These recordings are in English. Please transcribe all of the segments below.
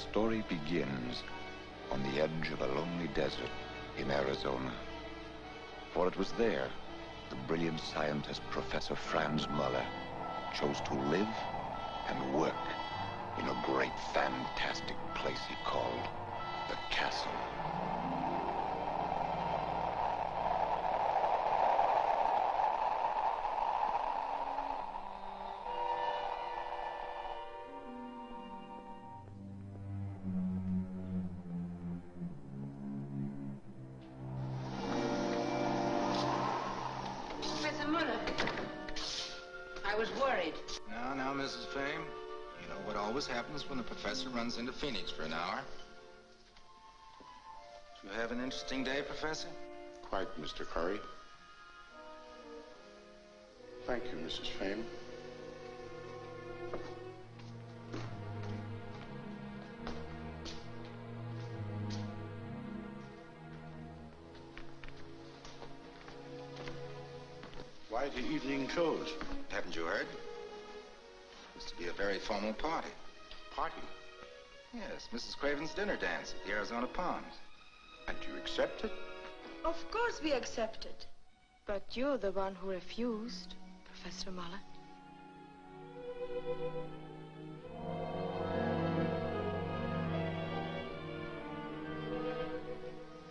story begins on the edge of a lonely desert in Arizona. For it was there the brilliant scientist Professor Franz Mueller chose to live and work in a great fantastic place he called the castle. Now, Mrs. Fame, you know what always happens when a professor runs into Phoenix for an hour. Did you have an interesting day, Professor? Quite, Mr. Cory. Thank you, Mrs. Fame. Why the evening close? Haven't you heard? It's to be a very formal party. Party? Yes, Mrs. Craven's dinner dance at the Arizona Palms. And you accept it? Of course we accept it. But you're the one who refused, Professor Mueller.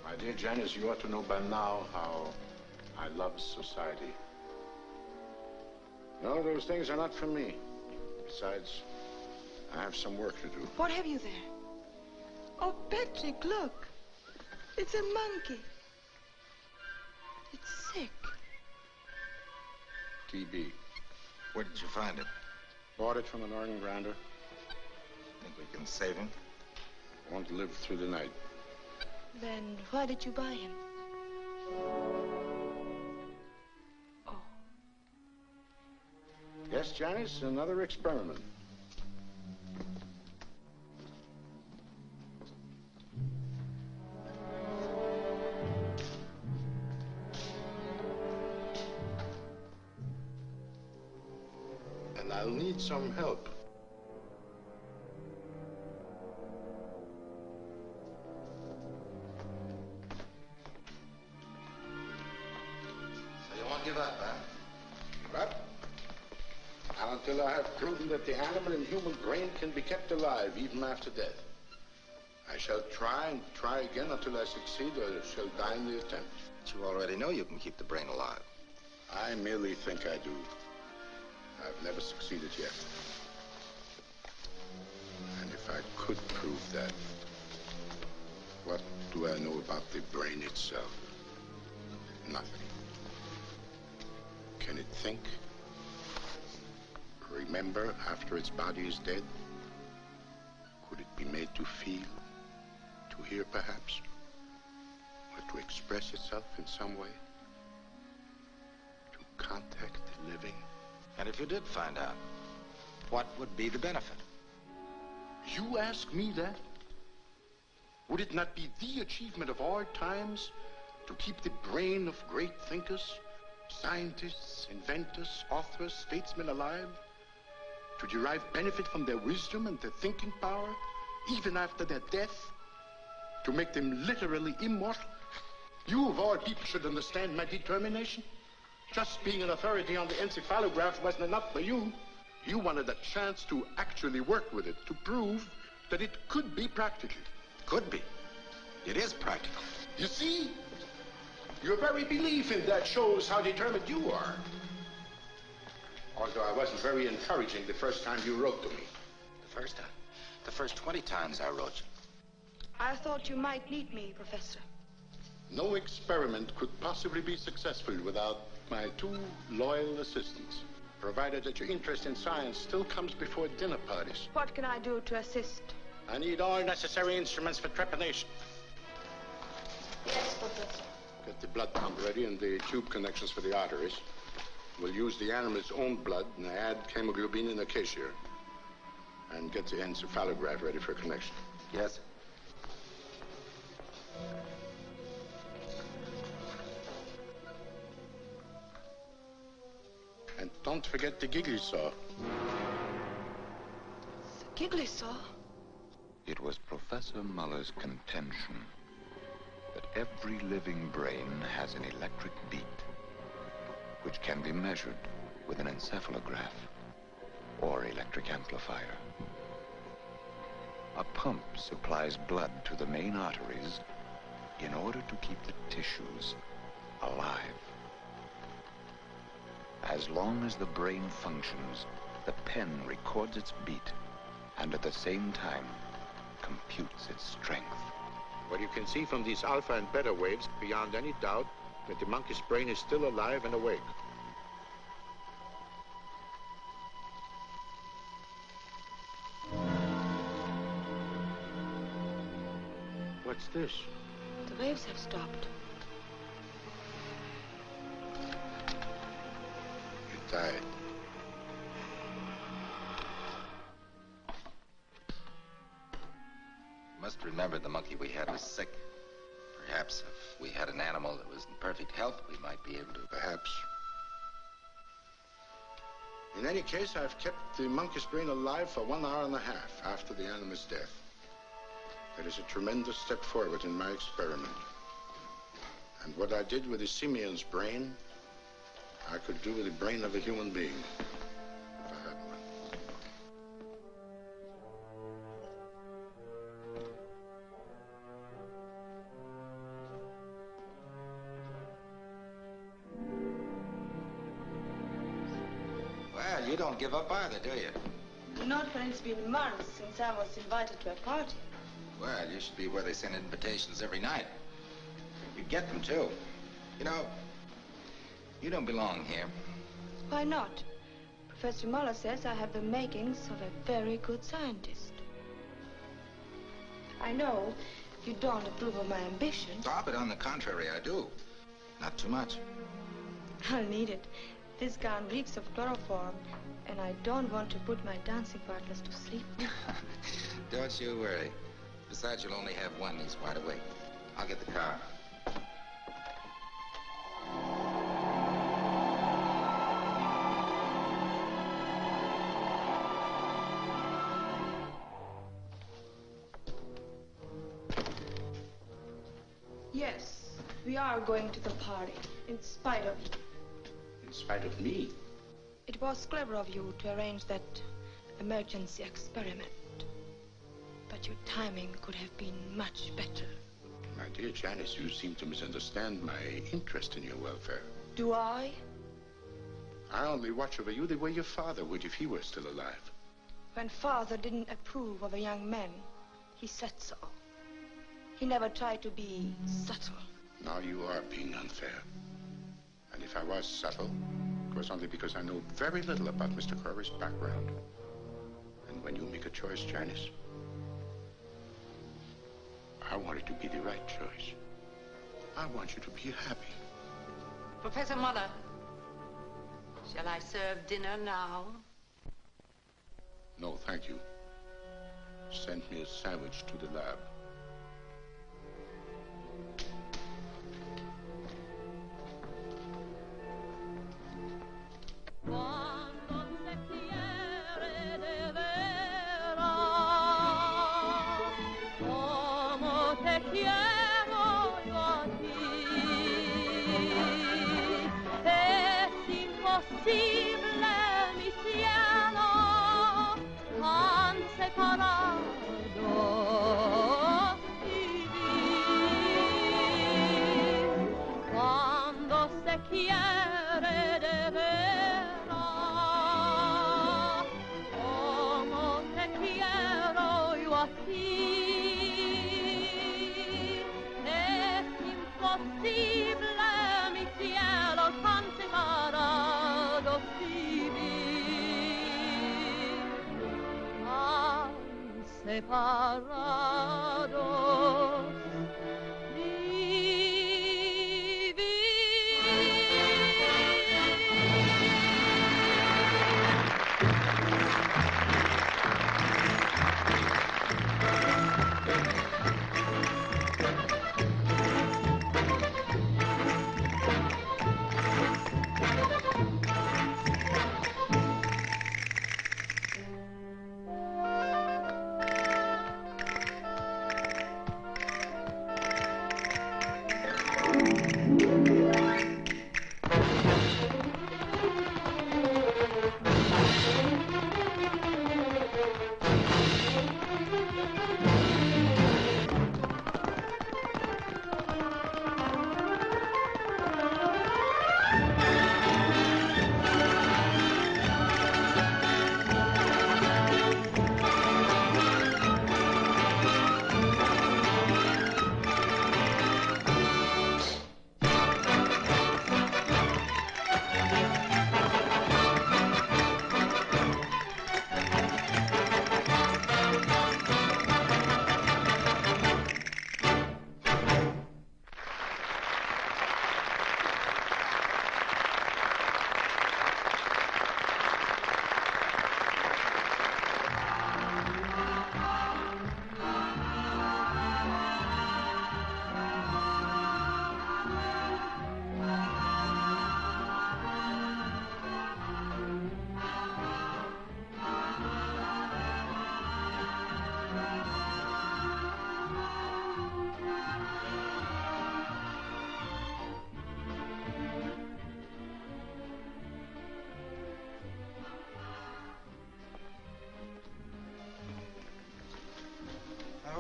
My dear Janice, you ought to know by now how I love society. No, those things are not for me. Besides, I have some work to do. What have you there? Oh, Patrick, look. It's a monkey. It's sick. TB. Where did you find it? Bought it from an organ-grinder. Think we can save him? Won't live through the night. Then why did you buy him? Oh. Yes, Janice, another experiment. And I'll need some help. So you won't give up, huh? Give up? Not until I have proven that the animal and human brain can be kept alive even after death. I shall try and try again until I succeed, or shall die in the attempt. But you already know you can keep the brain alive. I merely think I do. I've never succeeded yet. And if I could prove that, what do I know about the brain itself? Nothing. Can it think? Remember after its body is dead? Could it be made to feel? To hear, perhaps? Or to express itself in some way? To contact the living? And if you did find out, what would be the benefit? You ask me that? Would it not be the achievement of all times to keep the brain of great thinkers, scientists, inventors, authors, statesmen alive? To derive benefit from their wisdom and their thinking power, even after their death? To make them literally immortal? You, of all people, should understand my determination. Just being an authority on the encephalograph wasn't enough for you. You wanted a chance to actually work with it, to prove that it could be practical. Could be. It is practical. You see? Your very belief in that shows how determined you are. Although I wasn't very encouraging the first time you wrote to me. The first time? The first 20 times I wrote you. I thought you might need me, Professor. No experiment could possibly be successful without my 2 loyal assistants, provided that your interest in science still comes before dinner parties. What can I do to assist? I need all necessary instruments for trepanation. Yes, Professor. Get the blood pump ready and the tube connections for the arteries. We'll use the animal's own blood and add hemoglobin in the cashier. And get the encephalograph ready for connection. Yes, sir. And don't forget the giggly saw. The giggly saw? It was Professor Mueller's contention that every living brain has an electric beat, which can be measured with an encephalograph or electric amplifier. A pump supplies blood to the main arteries in order to keep the tissues alive. As long as the brain functions, the pen records its beat and at the same time computes its strength. Well, you can see from these alpha and beta waves beyond any doubt that the monkey's brain is still alive and awake. What's this? The waves have stopped. You died. Must remember the monkey we had was sick. Perhaps if we had an animal that was in perfect health, we might be able to... Perhaps. In any case, I've kept the monkey's brain alive for 1 hour and a half after the animal's death. That is a tremendous step forward in my experiment. And what I did with the simian's brain, I could do with the brain of a human being, if I had one. Well, you don't give up either, do you? Not when it's been months since I was invited to a party. Well, you should be where they send invitations every night. You get them, too. You know, you don't belong here. Why not? Professor Mueller says I have the makings of a very good scientist. I know you don't approve of my ambition. Stop it. On the contrary, I do. Not too much. I'll need it. This gown reeks of chloroform, and I don't want to put my dancing partners to sleep. Don't you worry. Besides, you'll only have one. He's wide awake. I'll get the car. Yes, we are going to the party, in spite of you. In spite of me? It was clever of you to arrange that emergency experiment. But your timing could have been much better. My dear Janice, you seem to misunderstand my interest in your welfare. Do I? I only watch over you the way your father would if he were still alive. When Father didn't approve of a young man, he said so. He never tried to be subtle. Now you are being unfair. And if I was subtle, it was only because I know very little about Mr. Cory's background. And when you make a choice, Janice, I want it to be the right choice. I want you to be happy. Professor Mueller, shall I serve dinner now? No, thank you. Send me a sandwich to the lab. Separados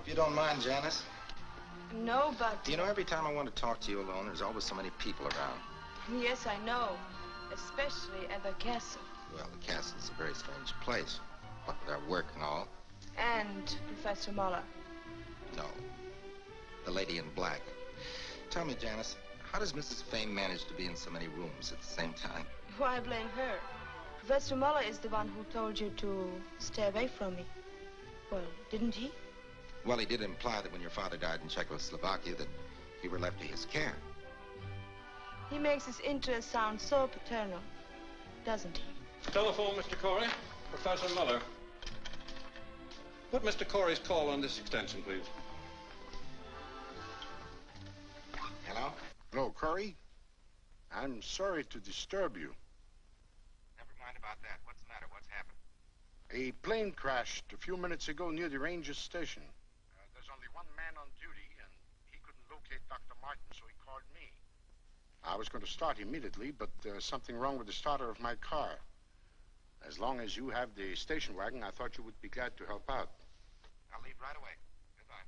hope you don't mind, Janice. No, but... You know, every time I want to talk to you alone, there's always so many people around. Yes, I know. Especially at the castle. Well, the castle's a very strange place. What with our work and all. And Professor Mueller. No. The lady in black. Tell me, Janice, how does Mrs. Fame manage to be in so many rooms at the same time? Why blame her? Professor Mueller is the one who told you to stay away from me. Well, didn't he? Well, he did imply that when your father died in Czechoslovakia that you were left to his care. He makes his interest sound so paternal, doesn't he? Telephone, Mr. Cory. Professor Mueller. Put Mr. Cory's call on this extension, please. Hello? Hello, Cory. I'm sorry to disturb you. Never mind about that. What's the matter? What's happened? A plane crashed a few minutes ago near the Rangers station. There's only one man on duty, and he couldn't locate Dr. Martin, so he called me. I was going to start immediately, but there's something wrong with the starter of my car. As long as you have the station wagon, I thought you would be glad to help out. I'll leave right away. Goodbye.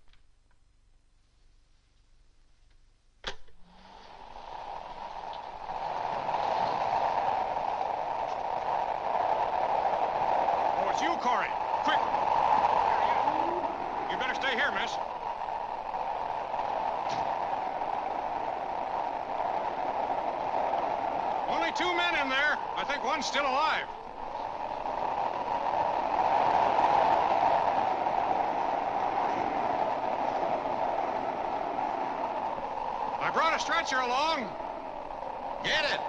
Oh, it's you, Cory. Quick. You better stay here, miss. Only 2 men in there. I think one's still alive. I brought a stretcher along. Get it!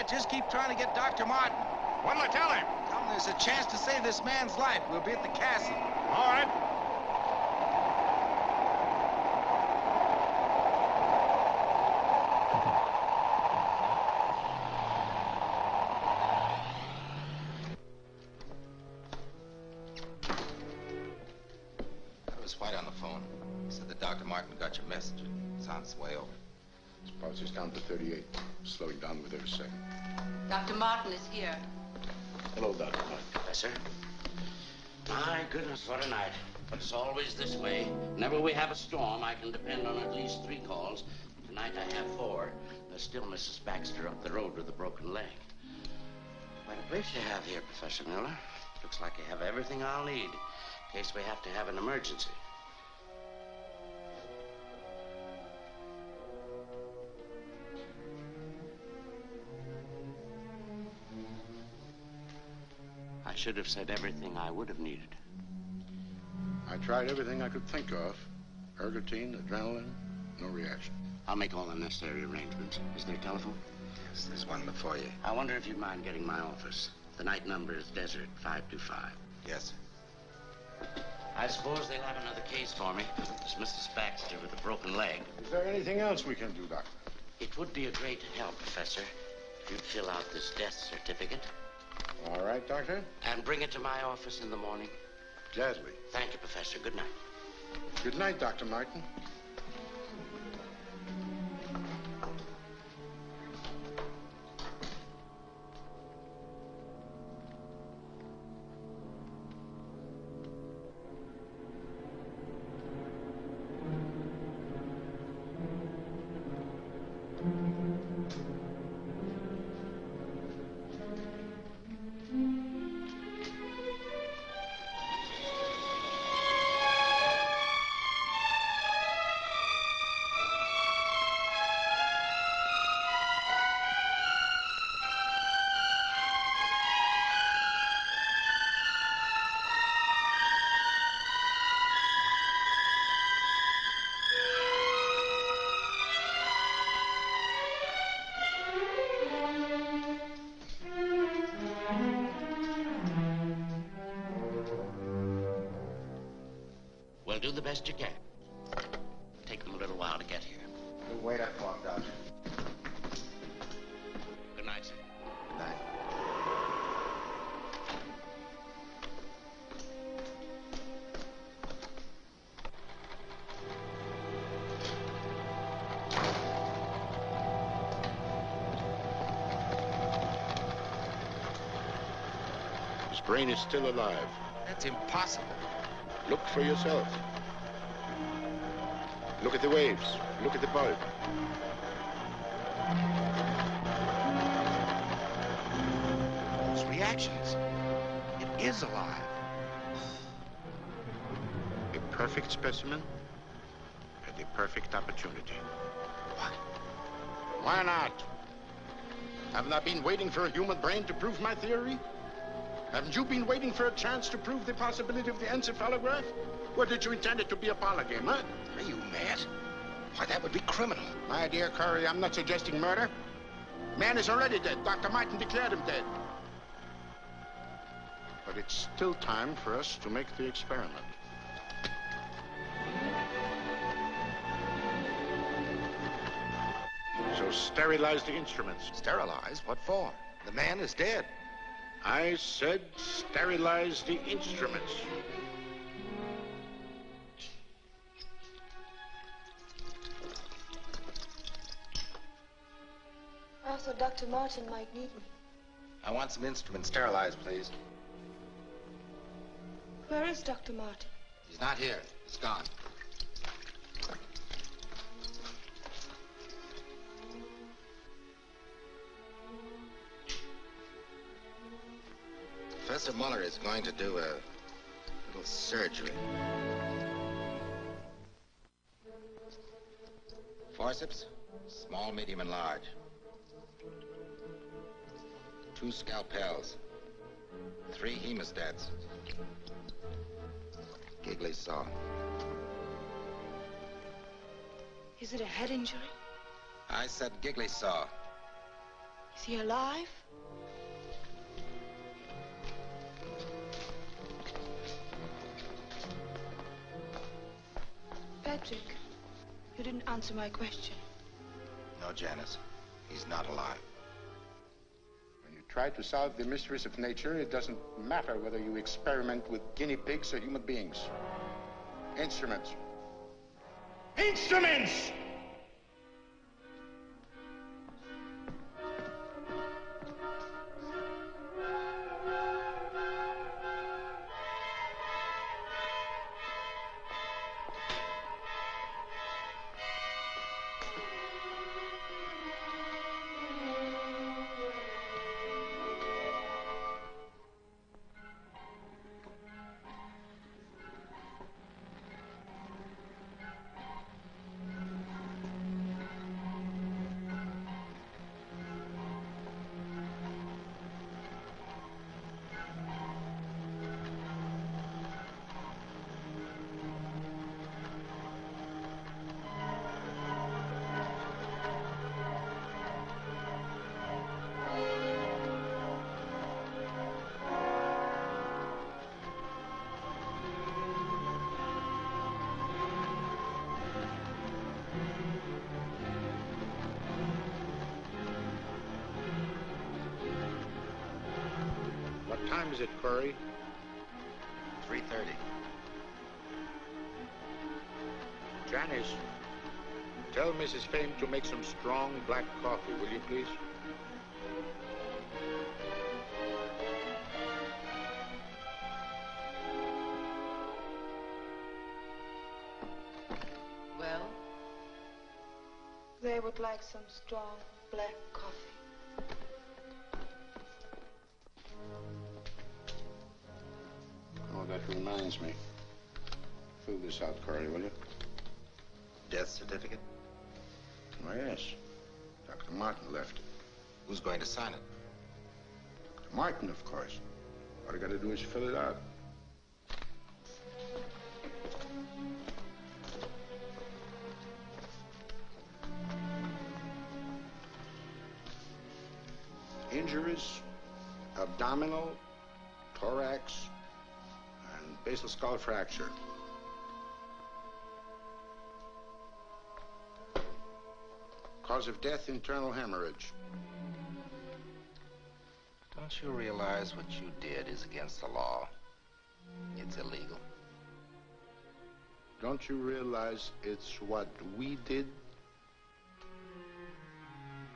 Just keep trying to get Dr. Martin. What'll I tell him? Tell him there's a chance to save this man's life. We'll be at the castle. All right. That was White on the phone. He said that Dr. Martin got your message. It's on its way over. His pulse is down to 38. Slowing down with every second. Dr. Martin is here. Hello, Dr. Martin. Professor. My goodness, what a night. But it's always this way. Whenever we have a storm, I can depend on at least 3 calls. Tonight I have 4. There's still Mrs. Baxter up the road with a broken leg. Quite a place you have here, Professor Mueller. Looks like you have everything I'll need in case we have to have an emergency. I should have said everything I would have needed. I tried everything I could think of. Ergotine, adrenaline, no reaction. I'll make all the necessary arrangements. Is there a telephone? Yes, there's one before you. I wonder if you'd mind getting my office. The night number is Desert 525. Yes, sir. I suppose they'll have another case for me. It's Mrs. Baxter with a broken leg. Is there anything else we can do, Doctor? It would be a great help, Professor, if you'd fill out this death certificate. All right, Doctor. And bring it to my office in the morning. Gladly. Thank you, Professor. Good night. Good night, Dr. Martin. do the best you can. Take them a little while to get here. We'll wait up for him, Doctor. Good night, sir. Good night. His brain is still alive. That's impossible. Look for yourself. Look at the waves. Look at the bulb. Those reactions. It is alive. A perfect specimen at a perfect opportunity. What? Why not? Haven't I been waiting for a human brain to prove my theory? Haven't you been waiting for a chance to prove the possibility of the encephalograph? Or did you intend it to be a parlor game, huh? Are you mad? Why, that would be criminal. My dear Cory, I'm not suggesting murder. Man is already dead. Dr. Martin declared him dead. But it's still time for us to make the experiment. So sterilize the instruments. Sterilize? What for? The man is dead. I said sterilize the instruments. I thought Dr. Martin might need me. I want some instruments sterilized, please. Where is Dr. Martin? He's not here. He's gone. Professor Mueller is going to do a little surgery. Forceps, small, medium, and large. 2 scalpels. 3 hemostats. Quigley saw. Is it a head injury? I said Quigley saw. Is he alive? Patrick, you didn't answer my question. No, Janice. He's not alive. When you try to solve the mysteries of nature, it doesn't matter whether you experiment with guinea pigs or human beings. Instruments. Instruments! What time is it, Cory? 3:30. Janice, tell Mrs. Fame to make some strong black coffee, will you please? Well? They would like some strong black coffee. Oh, that reminds me. Fill this out, Cory, will you? Death certificate? Oh, yes. Dr. Martin left it. Who's going to sign it? Dr. Martin, of course. All I gotta do is fill it out. Injuries, abdominal, thorax, and basal skull fracture. Cause of death, internal hemorrhage. Don't you realize what you did is against the law? It's illegal. Don't you realize it's what we did?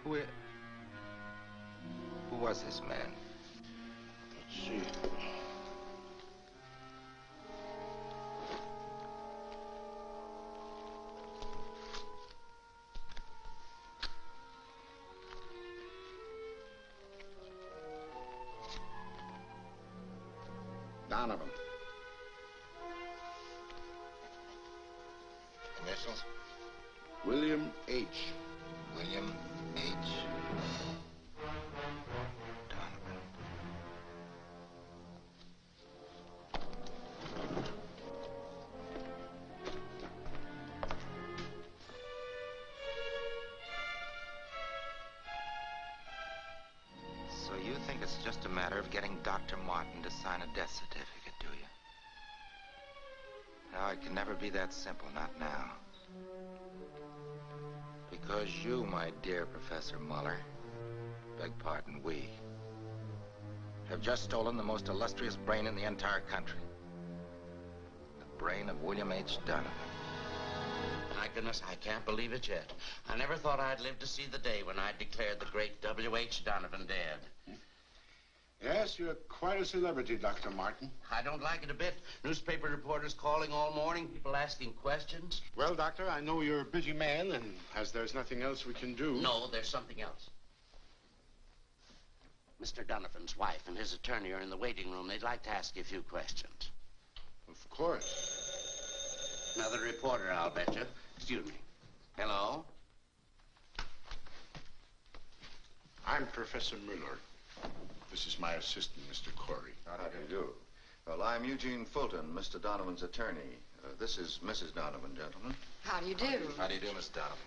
Who was this man? Let's see. Donovan. Initials? William H. William H. Donovan. So you think it's just a matter of getting Dr. Martin to sign a death certificate, do you? No, it can never be that simple, not now. Because you, my dear Professor Mueller, beg pardon, we, have just stolen the most illustrious brain in the entire country. The brain of William H. Donovan. My goodness, I can't believe it yet. I never thought I'd live to see the day when I declared the great W.H. Donovan dead. Yes, you're quite a celebrity, Dr. Martin. I don't like it a bit. Newspaper reporters calling all morning, people asking questions. Well, Doctor, I know you're a busy man, and as there's nothing else we can do... No, there's something else. Mr. Donovan's wife and his attorney are in the waiting room. They'd like to ask you a few questions. Of course. Another reporter, I'll bet you. Excuse me. Hello? I'm Professor Mueller. This is my assistant, Mr. Cory. How do you do? Well, I'm Eugene Fulton, Mr. Donovan's attorney. This is Mrs. Donovan, gentlemen. How do you do? How do you do, Miss Donovan?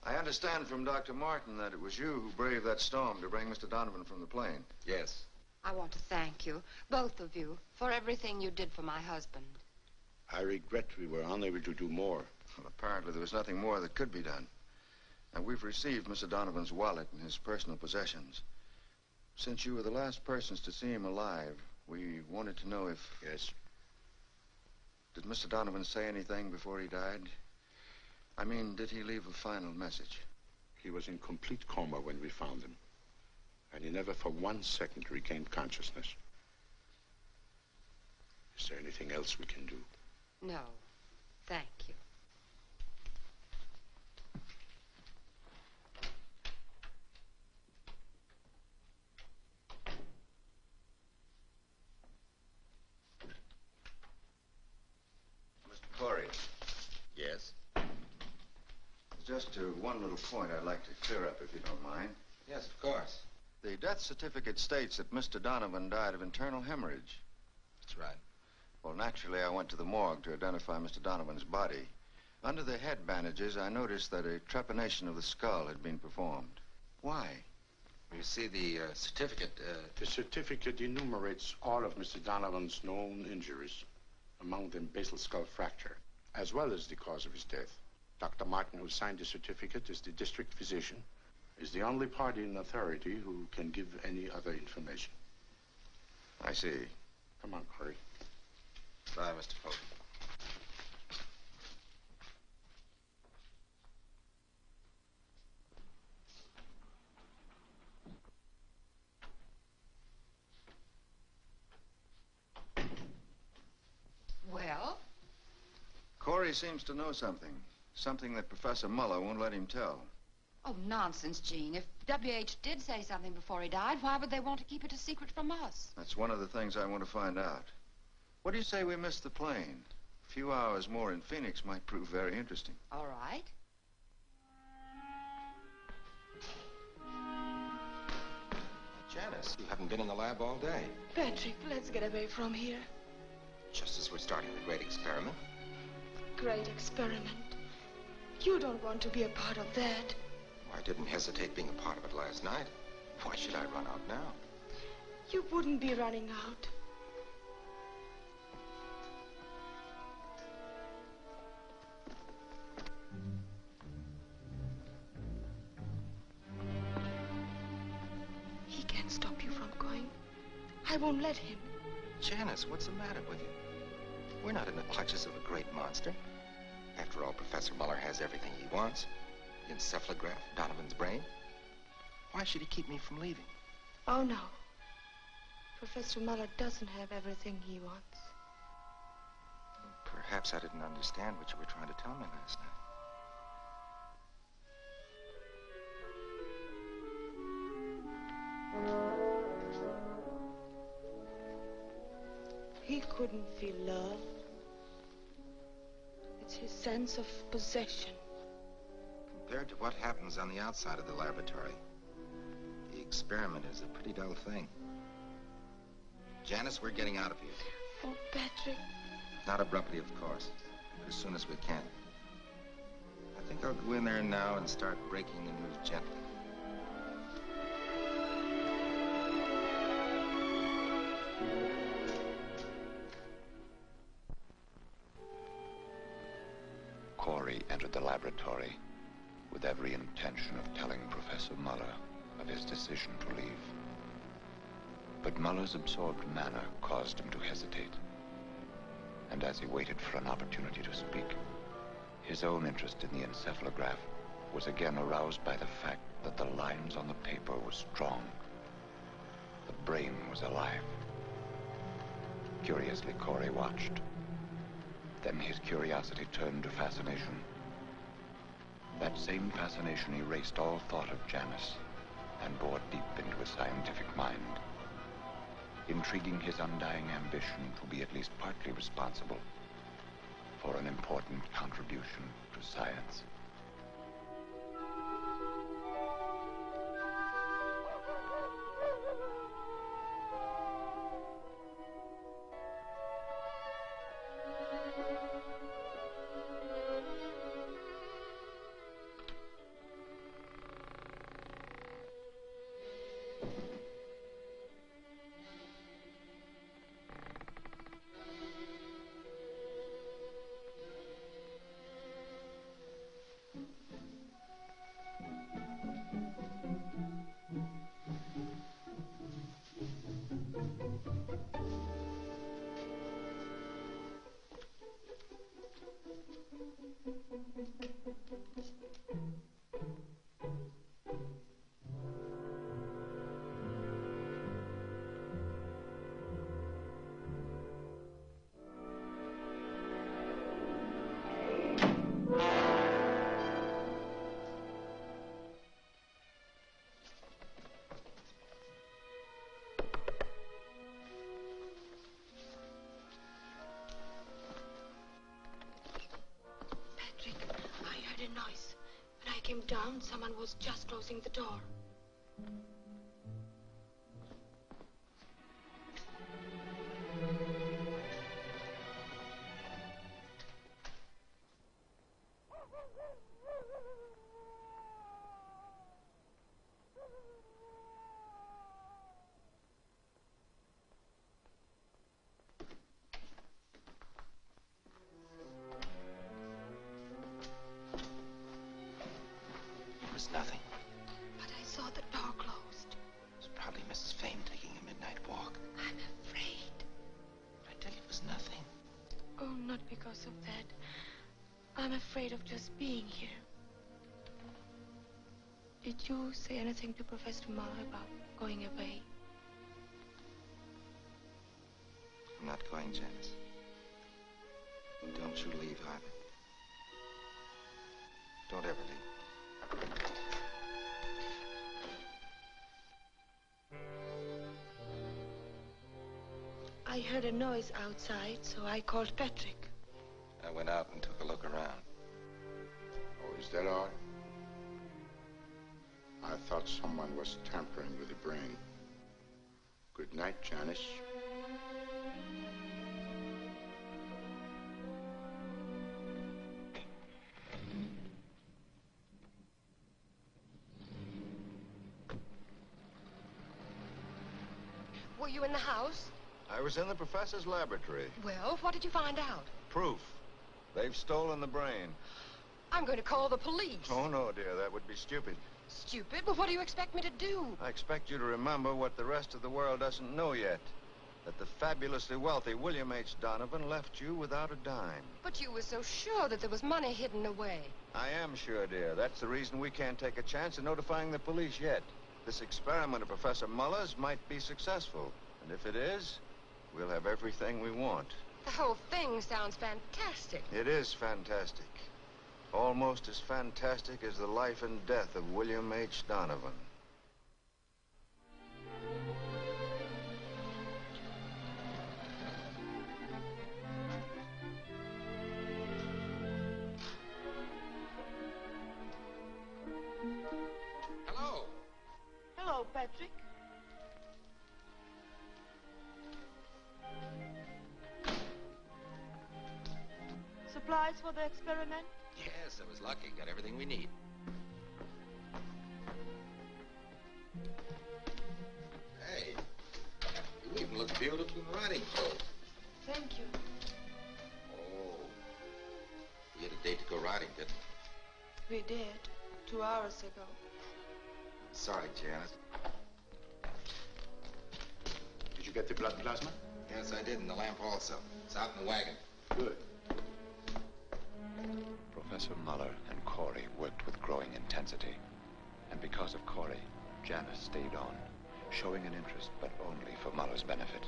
I understand from Dr. Martin that it was you who braved that storm to bring Mr. Donovan from the plane. Yes. I want to thank you, both of you, for everything you did for my husband. I regret we were unable to do more. Well, apparently there was nothing more that could be done. And we've received Mr. Donovan's wallet and his personal possessions. Since you were the last persons to see him alive, we wanted to know if... Yes. Did Mr. Donovan say anything before he died? I mean, did he leave a final message? He was in complete coma when we found him. And he never for 1 second regained consciousness. Is there anything else we can do? No, thank you. Cory. Yes? Just one little point I'd like to clear up, if you don't mind. Yes, of course. The death certificate states that Mr. Donovan died of internal hemorrhage. That's right. Well, naturally, I went to the morgue to identify Mr. Donovan's body. Under the head bandages, I noticed that a trepanation of the skull had been performed. Why? You see, the certificate... The certificate enumerates all of Mr. Donovan's known injuries, among them basal skull fracture, as well as the cause of his death. Dr. Martin, who signed the certificate, is the district physician, is the only party in authority who can give any other information. I see. Come on, Cory. Bye, Mr. Fulton. Well? Cory seems to know something. Something that Professor Mueller won't let him tell. Oh, nonsense, Gene. If W.H. did say something before he died, why would they want to keep it a secret from us? That's one of the things I want to find out. What do you say we miss the plane? A few hours more in Phoenix might prove very interesting. All right. Janice, you haven't been in the lab all day. Patrick, let's get away from here. Just as we're starting the great experiment. Great experiment. You don't want to be a part of that. I didn't hesitate being a part of it last night. Why should I run out now? You wouldn't be running out. won't let him. Janice, what's the matter with you? We're not in the clutches of a great monster. After all, Professor Mueller has everything he wants. The encephalograph, Donovan's brain. Why should he keep me from leaving? Oh, no. Professor Mueller doesn't have everything he wants. Perhaps I didn't understand what you were trying to tell me last night. He couldn't feel love. It's his sense of possession. Compared to what happens on the outside of the laboratory, the experiment is a pretty dull thing. Janice, we're getting out of here. Oh, Patrick. Not abruptly, of course, but as soon as we can. I think I'll go in there now and start breaking the news gently. Cory entered the laboratory with every intention of telling Professor Mueller of his decision to leave. But Mueller's absorbed manner caused him to hesitate. And as he waited for an opportunity to speak, his own interest in the encephalograph was again aroused by the fact that the lines on the paper were strong. The brain was alive. Curiously, Cory watched. Then his curiosity turned to fascination. That same fascination erased all thought of Janice and bored deep into his scientific mind, intriguing his undying ambition to be at least partly responsible for an important contribution to science. Came down, someone was just closing the door. Nothing. But I saw the door closed. It was probably Mrs. Fame taking a midnight walk. I'm afraid. I tell you, it was nothing. Oh, not because of that. I'm afraid of just being here. Did you say anything to Professor Mueller about going away? I'm not going, Janice. Don't you leave either. Don't ever leave. I heard a noise outside, so I called Patrick. I went out and took a look around. Oh, is that all? I thought someone was tampering with the brain. Good night, Janice. Were you in the house? I was in the professor's laboratory. Well, what did you find out? Proof. They've stolen the brain. I'm going to call the police. Oh, no, dear. That would be stupid. Stupid? Well, what do you expect me to do? I expect you to remember what the rest of the world doesn't know yet. that the fabulously wealthy William H. Donovan left you without a dime. But you were so sure that there was money hidden away. I am sure, dear. That's the reason we can't take a chance of notifying the police yet. This experiment of Professor Mueller's might be successful. And if it is, we'll have everything we want. The whole thing sounds fantastic. It is fantastic. Almost as fantastic as the life and death of William H. Donovan. Hello. Hello, Patrick. Supplies for the experiment? Yes, I was lucky. Got everything we need. Hey, you even look beautiful in riding clothes. Thank you. Oh, we had a date to go riding, didn't we? We did, 2 hours ago. Sorry, Janice. Did you get the blood plasma? Yes, I did, and the lamp also. It's out in the wagon. Good. Professor Mueller and Cory worked with growing intensity. And because of Cory, Janice stayed on, showing an interest, but only for Mueller's benefit.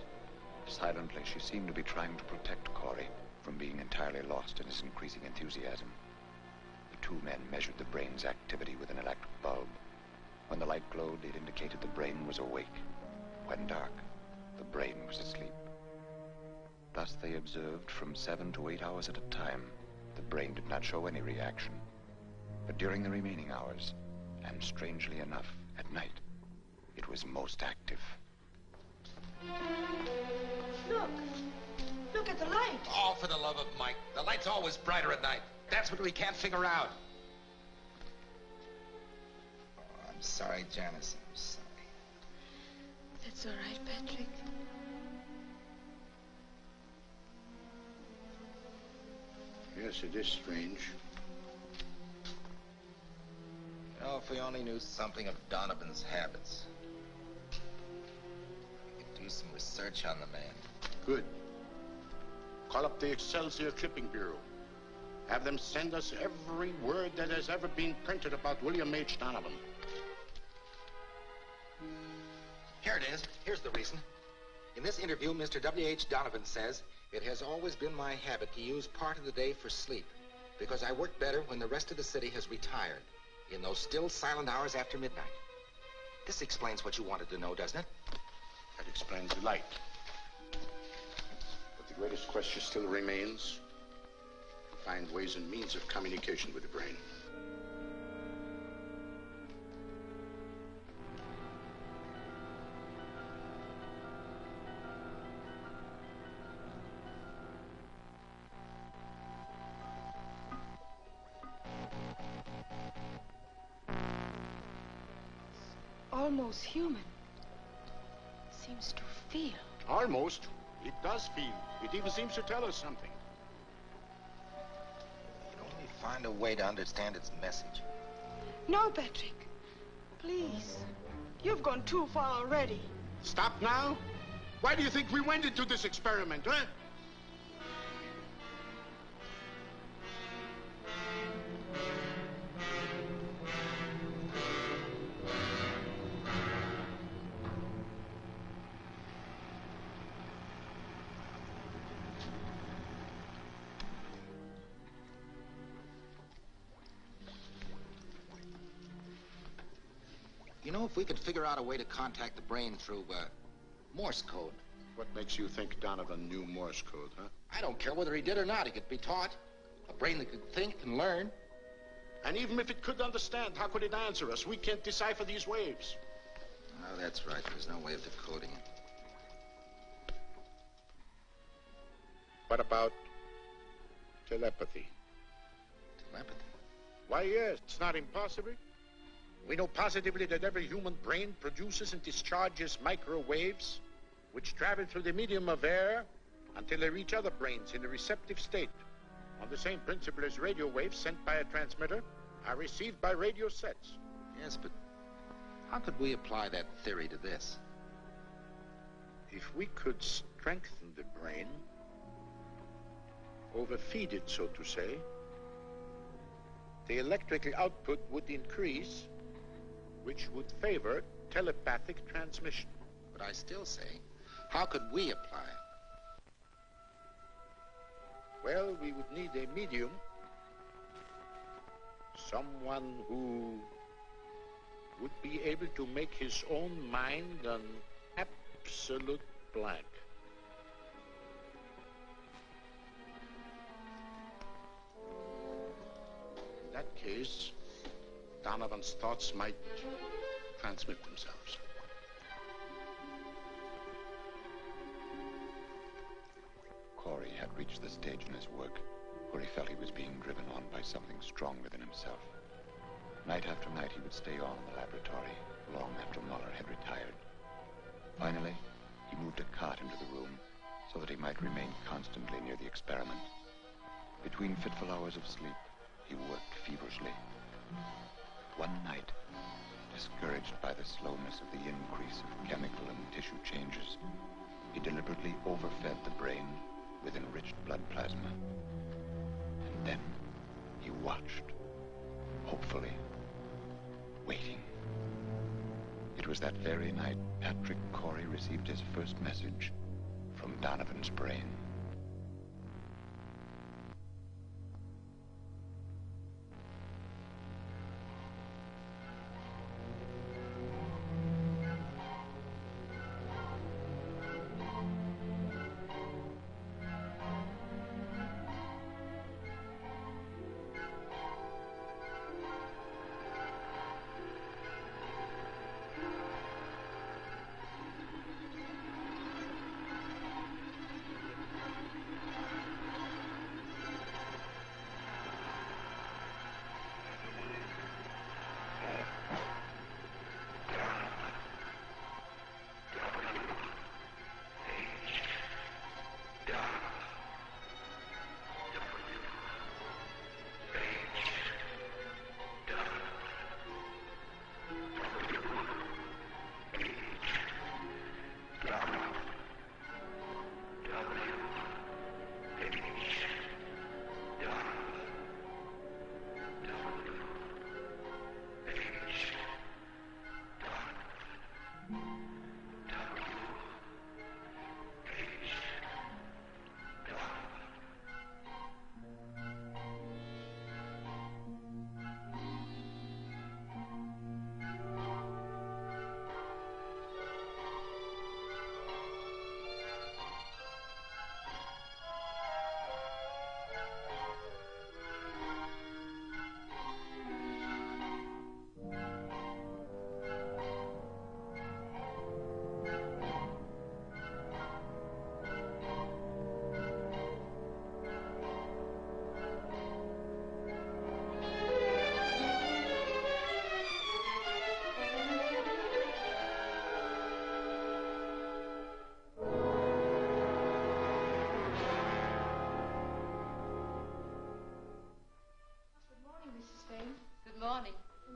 Silently, she seemed to be trying to protect Cory from being entirely lost in his increasing enthusiasm. The two men measured the brain's activity with an electric bulb. When the light glowed, it indicated the brain was awake. When dark, the brain was asleep. Thus they observed from 7 to 8 hours at a time. The brain did not show any reaction. But during the remaining hours, and strangely enough, at night, it was most active. Look. Look at the light. Oh, for the love of Mike. The light's always brighter at night. That's what we can't figure out. Oh, I'm sorry, Janice. I'm sorry. That's all right, Patrick. Yes, it is strange. You know, if we only knew something of Donovan's habits. We could do some research on the man. Good. Call up the Excelsior Clipping Bureau. Have them send us every word that has ever been printed about William H. Donovan. Here it is. Here's the reason. In this interview, Mr. W.H. Donovan says, "It has always been my habit to use part of the day for sleep, because I work better when the rest of the city has retired, in those still silent hours after midnight." This explains what you wanted to know, doesn't it? That explains the light. But the greatest question still remains: to find ways and means of communication with the brain. Almost human. Seems to feel. Almost. It does feel. It even seems to tell us something. You'd only find a way to understand its message. No, Patrick. Please. You've gone too far already. Stop now? Why do you think we went into this experiment, huh? You know, if we could figure out a way to contact the brain through, Morse code. What makes you think Donovan knew Morse code, huh? I don't care whether he did or not. He could be taught. A brain that could think and learn. And even if it could understand, how could it answer us? We can't decipher these waves. Oh, that's right. There's no way of decoding it. What about telepathy? Telepathy? Why, yes, it's not impossible. We know positively that every human brain produces and discharges microwaves which travel through the medium of air until they reach other brains in a receptive state, on the same principle as radio waves sent by a transmitter are received by radio sets. Yes, but how could we apply that theory to this? if we could strengthen the brain, overfeed it, so to say, the electrical output would increase, which would favor telepathic transmission. But I still say, how could we apply it? Well, we would need a medium, someone who would be able to make his own mind an absolute blank. In that case, Donovan's thoughts might transmit themselves. Cory had reached the stage in his work where he felt he was being driven on by something stronger than himself. Night after night, he would stay on in the laboratory, long after Mueller had retired. Finally, he moved a cot into the room so that he might remain constantly near the experiment. Between fitful hours of sleep, he worked feverishly. One night, discouraged by the slowness of the increase of chemical and tissue changes, he deliberately overfed the brain with enriched blood plasma. And then he watched, hopefully, waiting. It was that very night Patrick Cory received his first message from Donovan's brain.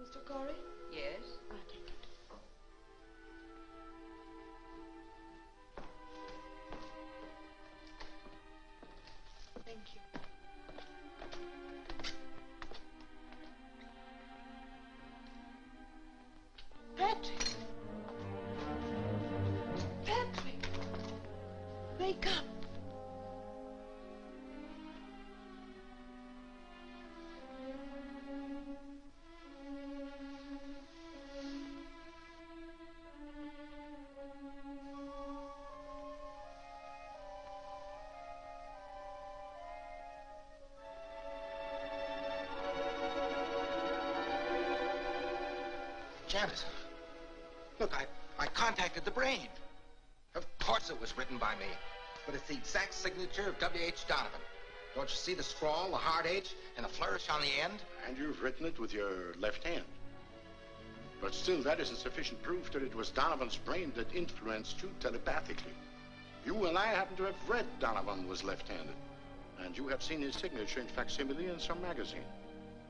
Mr. Cory? Yes? I'll take it. Thank you. Patrick! Patrick! Wake up! Janice, look, I contacted the brain. Of course it was written by me, but it's the exact signature of W.H. Donovan. Don't you see the scrawl, the hard H, and a flourish on the end? And you've written it with your left hand. But still, that isn't sufficient proof that it was Donovan's brain that influenced you telepathically. You and I happen to have read Donovan was left-handed, and you have seen his signature in facsimile in some magazine.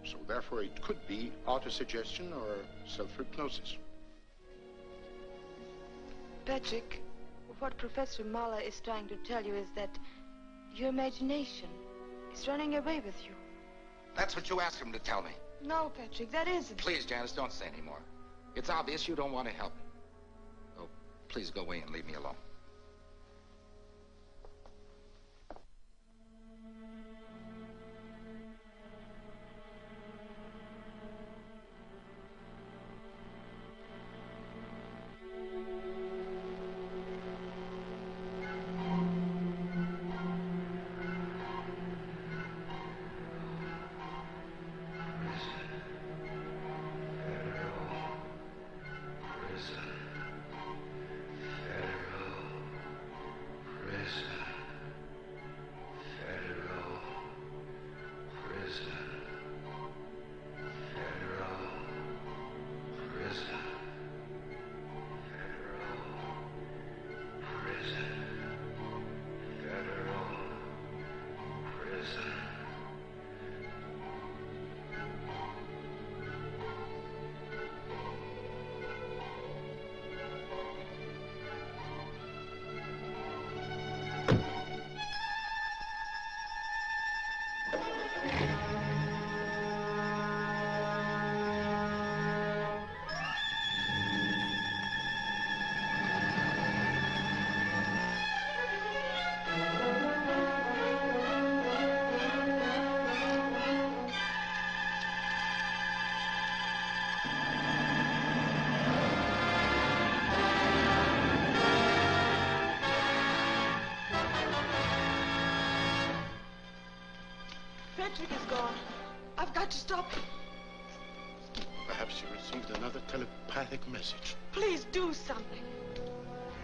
So therefore, it could be autosuggestion or self-hypnosis. Patrick, what Professor Mueller is trying to tell you is that your imagination is running away with you. That's what you asked him to tell me. No, Patrick, that isn't. Please, Janice, don't say any more. It's obvious you don't want to help me. Oh, please go away and leave me alone. Patrick is gone. I've got to stop him. Perhaps you received another telepathic message. Please do something.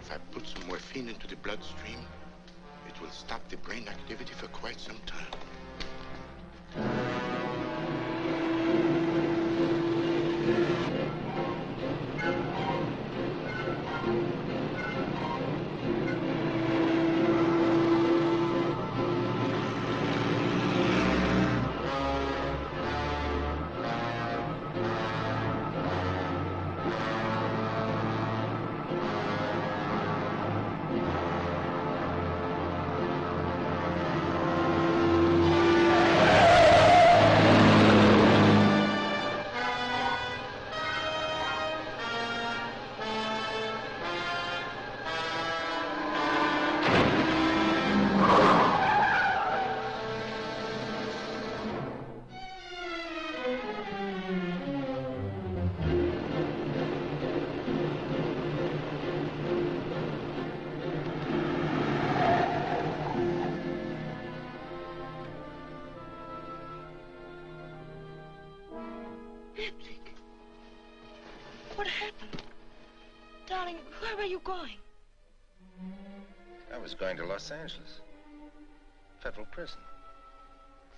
If I put some morphine into the bloodstream, it will stop the brain activity for quite some time. What happened? Darling, where were you going? I was going to Los Angeles. Federal prison.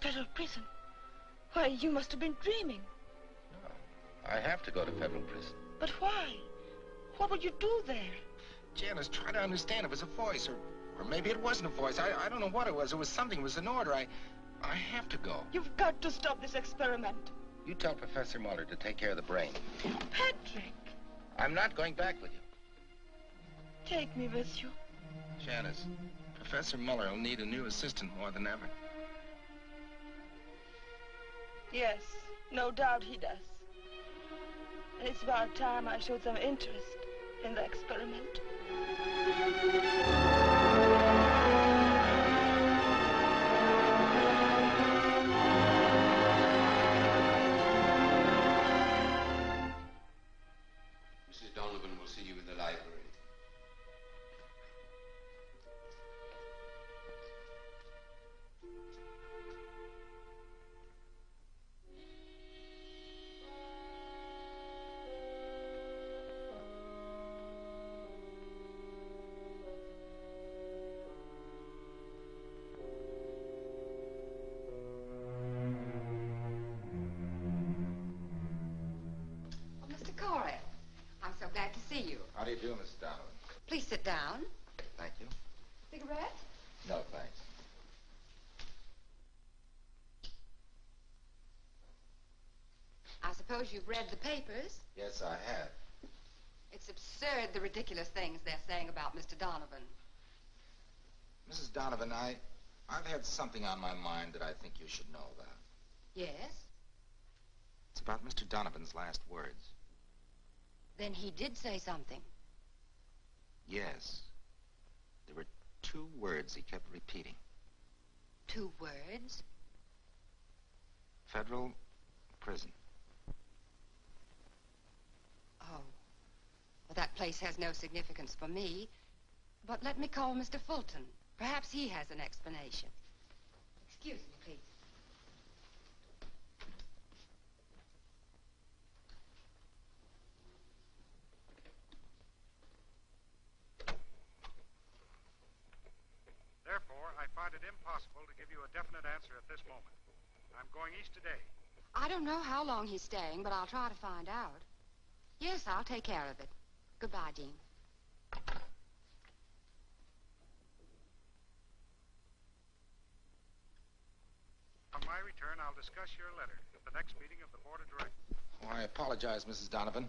Federal prison? Why, you must have been dreaming. No, I have to go to federal prison. But why? What would you do there? Janice, try to understand. It was a voice, or maybe it wasn't a voice. I don't know what it was. It was something. It was an order. I have to go. You've got to stop this experiment. You tell Professor Mueller to take care of the brain. Patrick! I'm not going back with you. Take me with you. Janice, Professor Mueller will need a new assistant more than ever. Yes, no doubt he does. And it's about time I showed some interest in the experiment. Mrs. Donovan will see you in the library. How do you do, Mrs. Donovan? Please sit down. Thank you. Cigarette? No, thanks. I suppose you've read the papers. Yes, I have. It's absurd, the ridiculous things they're saying about Mr. Donovan. Mrs. Donovan, I've had something on my mind that I think you should know about. Yes? It's about Mr. Donovan's last words. Then he did say something. Yes. There were 2 words he kept repeating. 2 words? Federal prison. Oh. Well, that place has no significance for me. But let me call Mr. Fulton. Perhaps he has an explanation. Excuse me, please. Therefore, I find it impossible to give you a definite answer at this moment. I'm going east today. I don't know how long he's staying, but I'll try to find out. Yes, I'll take care of it. Goodbye, Dean. On my return, I'll discuss your letter at the next meeting of the Board of Directors. Oh, I apologize, Mrs. Donovan.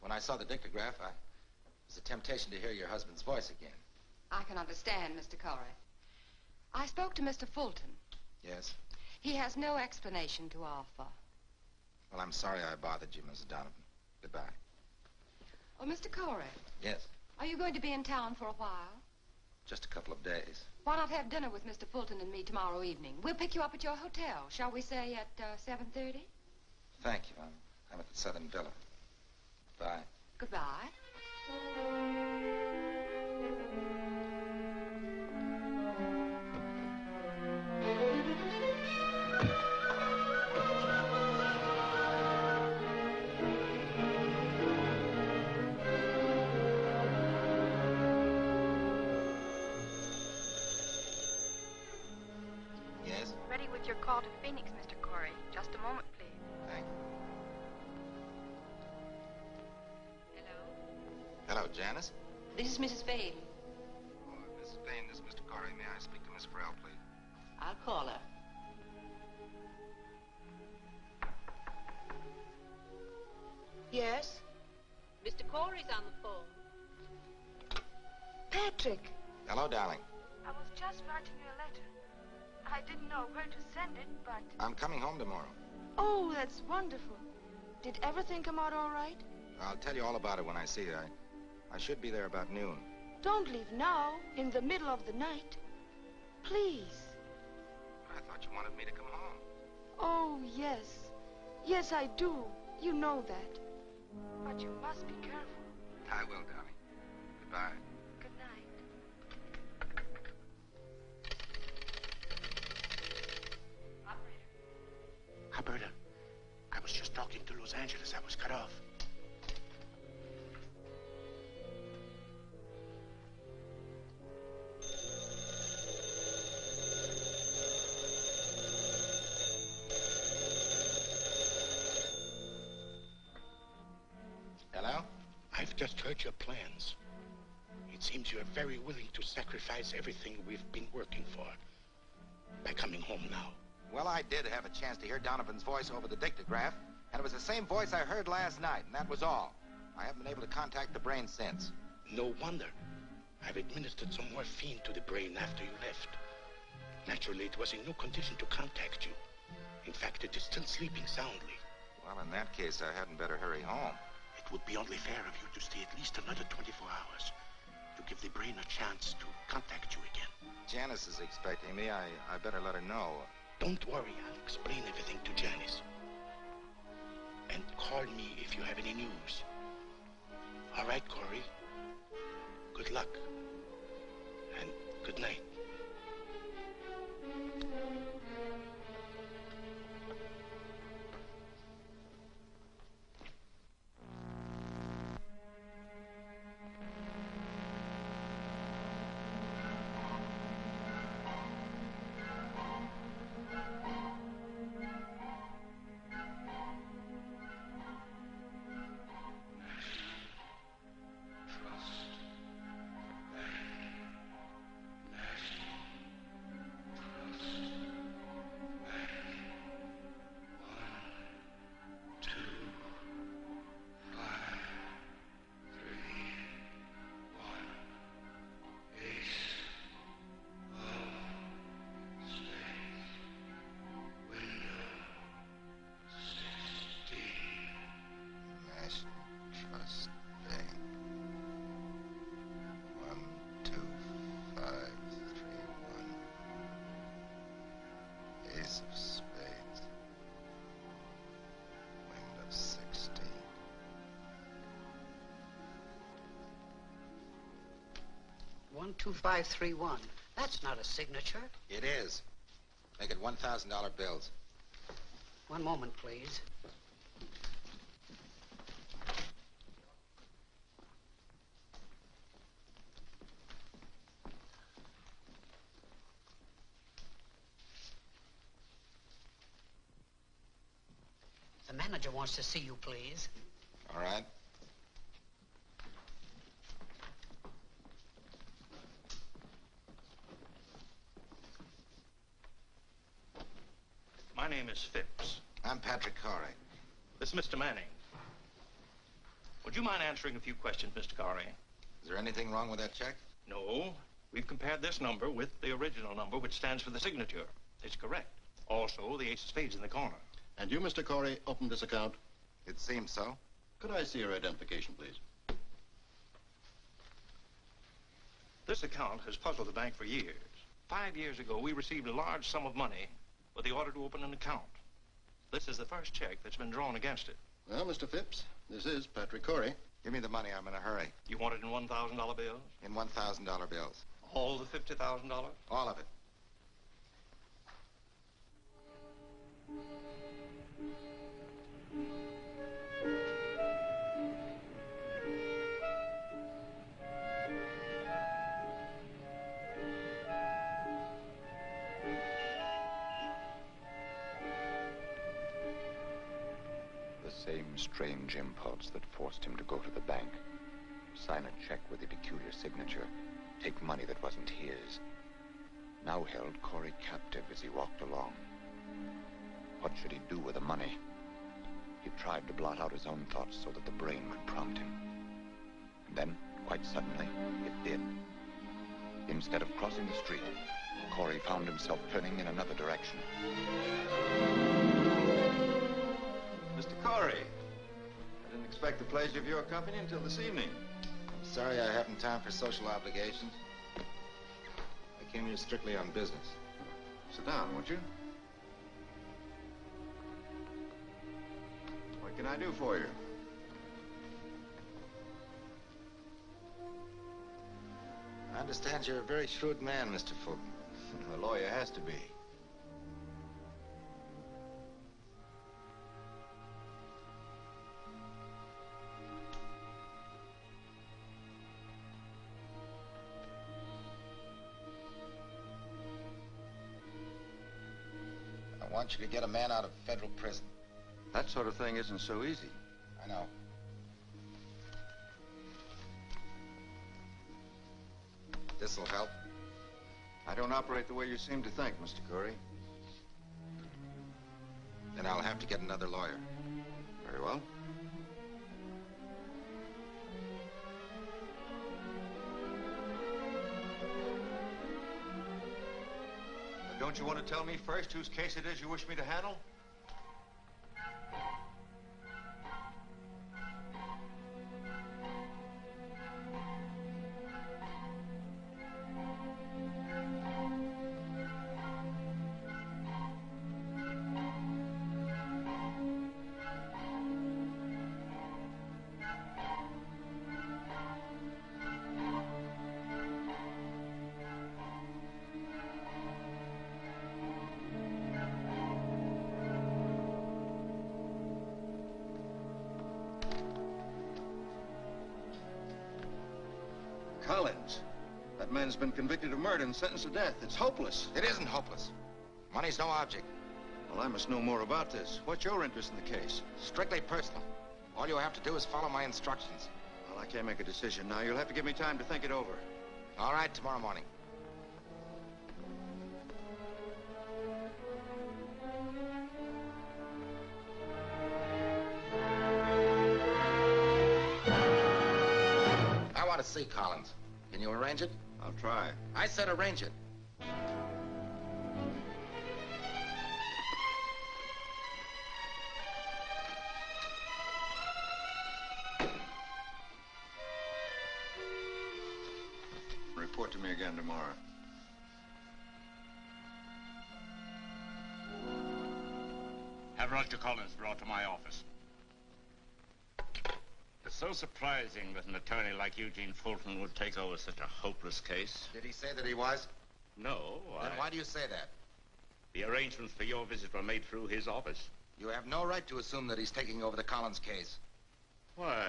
When I saw the dictograph, it was a temptation to hear your husband's voice again. I can understand, Mr. Cory. I spoke to Mr. Fulton. Yes? He has no explanation to offer. Well, I'm sorry I bothered you, Mrs. Donovan. Goodbye. Oh, Mr. Cory. Yes? Are you going to be in town for a while? Just a couple of days. Why not have dinner with Mr. Fulton and me tomorrow evening? We'll pick you up at your hotel. Shall we say at 7:30? Thank you. I'm at the Southern Villa. Bye. Goodbye. Yes? Ready with your call to Phoenix, Mr. Cory. Just a moment, please. Thank you. Hello? Hello, Janice. This is Mrs. Vane. Oh, Mrs. Payne, this is Mr. Cory. May I speak to Miss Farrell, please? I'll call her. Yes? Mr. Cory's on the phone. Patrick, Hello, darling. I was just writing you a letter. I didn't know where to send it, but... I'm coming home tomorrow. Oh, that's wonderful. Did everything come out all right? I'll tell you all about it when I see you. I should be there about noon. Don't leave now, in the middle of the night. Please. I thought you wanted me to come home. Oh, yes. Yes, I do. You know that. But you must be careful. I will, darling. Goodbye. Good night. Alberta, I was just talking to Los Angeles. I was cut off. Hello? I've just heard your plans. It seems you're very willing to sacrifice everything we've been working for by coming home now. Well, I did have a chance to hear Donovan's voice over the dictograph, and it was the same voice I heard last night, and that was all. I haven't been able to contact the brain since. No wonder. I've administered some morphine to the brain after you left. Naturally, it was in no condition to contact you. In fact, it is still sleeping soundly. Well, in that case, I hadn't better hurry home. It would be only fair of you to stay at least another 24 hours to give the brain a chance to contact you again. Janice is expecting me. I better let her know. Don't worry, I'll explain everything to Janice. And call me if you have any news. All right, Cory. Good luck. And good night. Nash. Ace of spades. Queen of 16. One, 2, 5, 3, 1. That's not a signature. It is. Make it $1,000 bills. One moment, please. The manager wants to see you, please. All right. My name is Phipps. I'm Patrick Cory. This is Mr. Manning. Would you mind answering a few questions, Mr. Cory? Is there anything wrong with that check? No. We've compared this number with the original number, which stands for the signature. It's correct. Also, the ace of spades in the corner. And you, Mr. Cory, opened this account? It seems so. Could I see your identification, please? This account has puzzled the bank for years. 5 years ago, we received a large sum of money with the order to open an account. This is the first check that's been drawn against it. Well, Mr. Phipps, this is Patrick Cory. Give me the money. I'm in a hurry. You want it in $1,000 bills? In $1,000 bills. All the $50,000? All of it. The same strange impulse that forced him to go to the bank, sign a check with a peculiar signature, take money that wasn't his, now held Cory captive as he walked along. What should he do with the money? He tried to blot out his own thoughts so that the brain could prompt him. And then, quite suddenly, it did. Instead of crossing the street, Cory found himself turning in another direction. Mr. Cory, I didn't expect the pleasure of your company until this evening. I'm sorry I haven't time for social obligations. I came here strictly on business. Sit down, won't you? What can I do for you? I understand you're a very shrewd man, Mr. Fulton. A lawyer has to be. I want you to get a man out of federal prison. That sort of thing isn't so easy. I know. This'll help. I don't operate the way you seem to think, Mr. Cory. Then I'll have to get another lawyer. Very well. Don't you want to tell me first whose case it is you wish me to handle? That man's been convicted of murder and sentenced to death. It's hopeless. It isn't hopeless. Money's no object. Well, I must know more about this. What's your interest in the case? Strictly personal. All you have to do is follow my instructions. Well, I can't make a decision now. You'll have to give me time to think it over. All right, tomorrow morning. I want to see Collins. Can you arrange it? I'll try. I said arrange it. Report to me again tomorrow. Have Roger Collins brought to my office. It's so surprising that an attorney like Eugene Fulton would take over such a hopeless case. Did he say that he was? No, Then why do you say that? The arrangements for your visit were made through his office. You have no right to assume that he's taking over the Collins case. Why,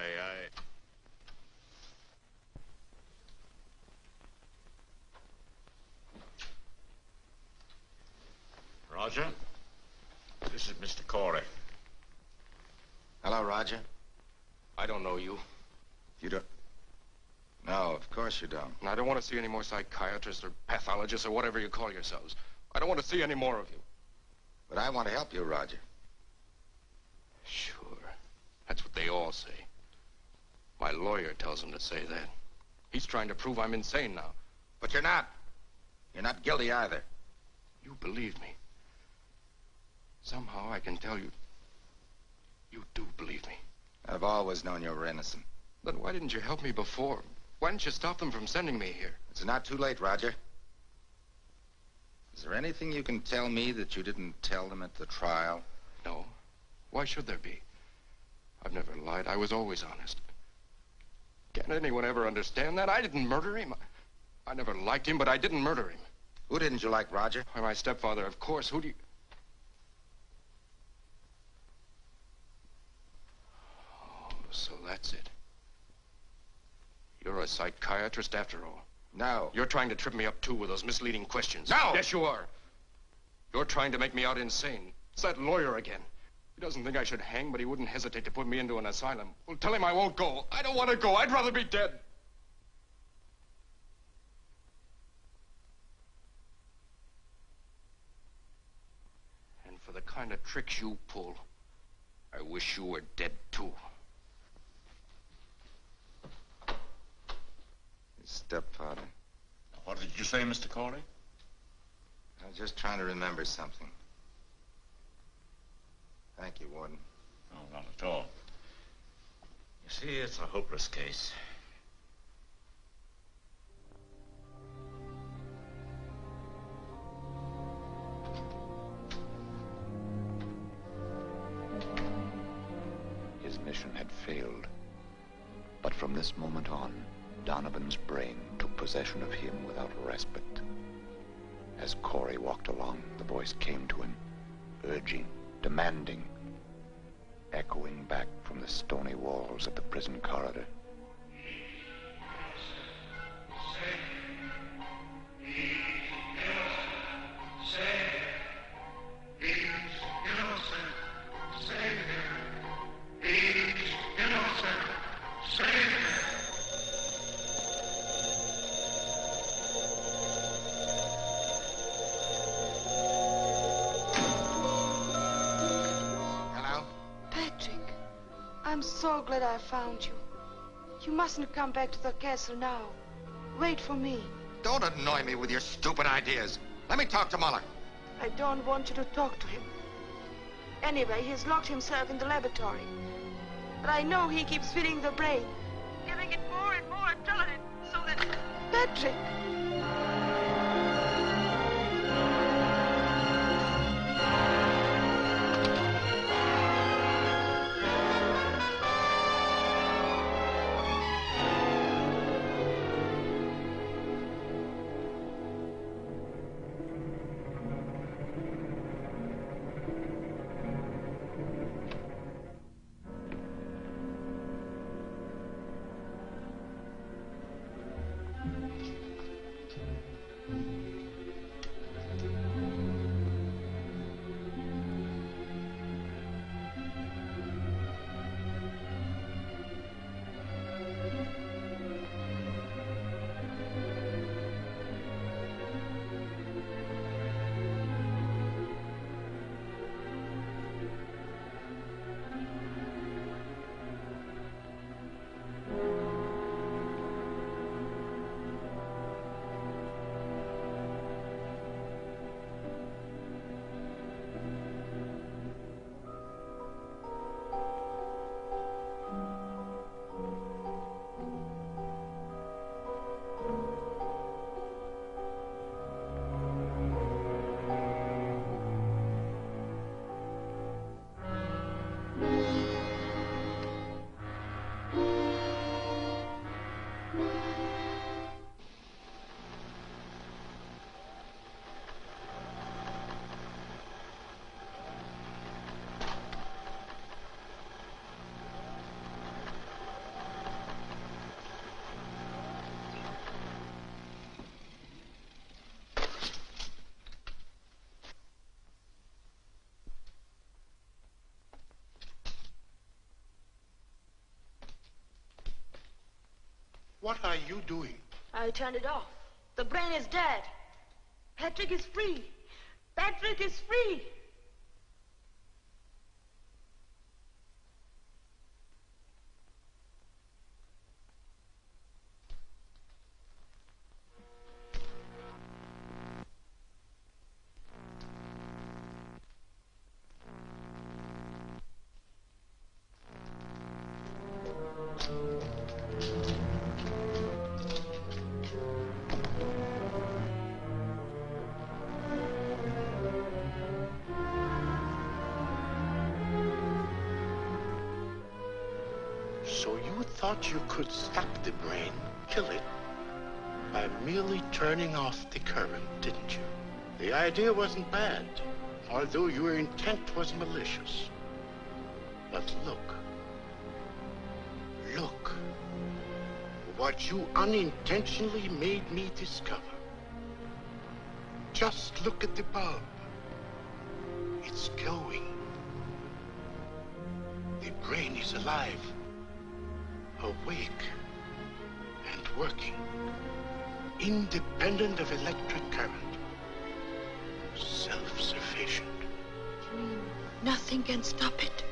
Roger, this is Mr. Cory. Hello, Roger. I don't know you. You don't? No, of course you don't. And I don't want to see any more psychiatrists or pathologists or whatever you call yourselves. I don't want to see any more of you. But I want to help you, Roger. Sure. That's what they all say. My lawyer tells him to say that. He's trying to prove I'm insane now. But you're not. You're not guilty either. You believe me. Somehow I can tell you, you do believe me. I've always known you were innocent. Then why didn't you help me before? Why didn't you stop them from sending me here? It's not too late, Roger. Is there anything you can tell me that you didn't tell them at the trial? No. Why should there be? I've never lied. I was always honest. Can't anyone ever understand that? I didn't murder him. I never liked him, but I didn't murder him. Who didn't you like, Roger? Why, my stepfather, of course. Who do you... Oh, so that's it. You're a psychiatrist after all. No. You're trying to trip me up, too, with those misleading questions. No! Yes, you are. You're trying to make me out insane. It's that lawyer again. He doesn't think I should hang, but he wouldn't hesitate to put me into an asylum. Well, tell him I won't go. I don't want to go. I'd rather be dead. And for the kind of tricks you pull, I wish you were dead, too. His stepfather. What did you say, Mr. Cory? I was just trying to remember something. Thank you, Warden. No, not at all. You see, it's a hopeless case. His mission had failed. But from this moment on, Donovan's brain took possession of him without respite. As Cory walked along, the voice came to him, urging, demanding, echoing back from the stony walls of the prison corridor. I'm so glad I found you. You mustn't come back to the castle now. Wait for me. Don't annoy me with your stupid ideas. Let me talk to Mueller. I don't want you to talk to him. Anyway, he's locked himself in the laboratory. But I know he keeps filling the brain, giving it more and more adrenaline, so that... Patrick! What are you doing? I turned it off. The brain is dead. Patrick is free. Patrick is free. So you thought you could stop the brain, kill it, by merely turning off the current, didn't you? The idea wasn't bad, although your intent was malicious. But look. Look. What you unintentionally made me discover. Just look at the bulb. It's glowing. The brain is alive. Awake and working, independent of electric current, self-sufficient. You mean nothing can stop it?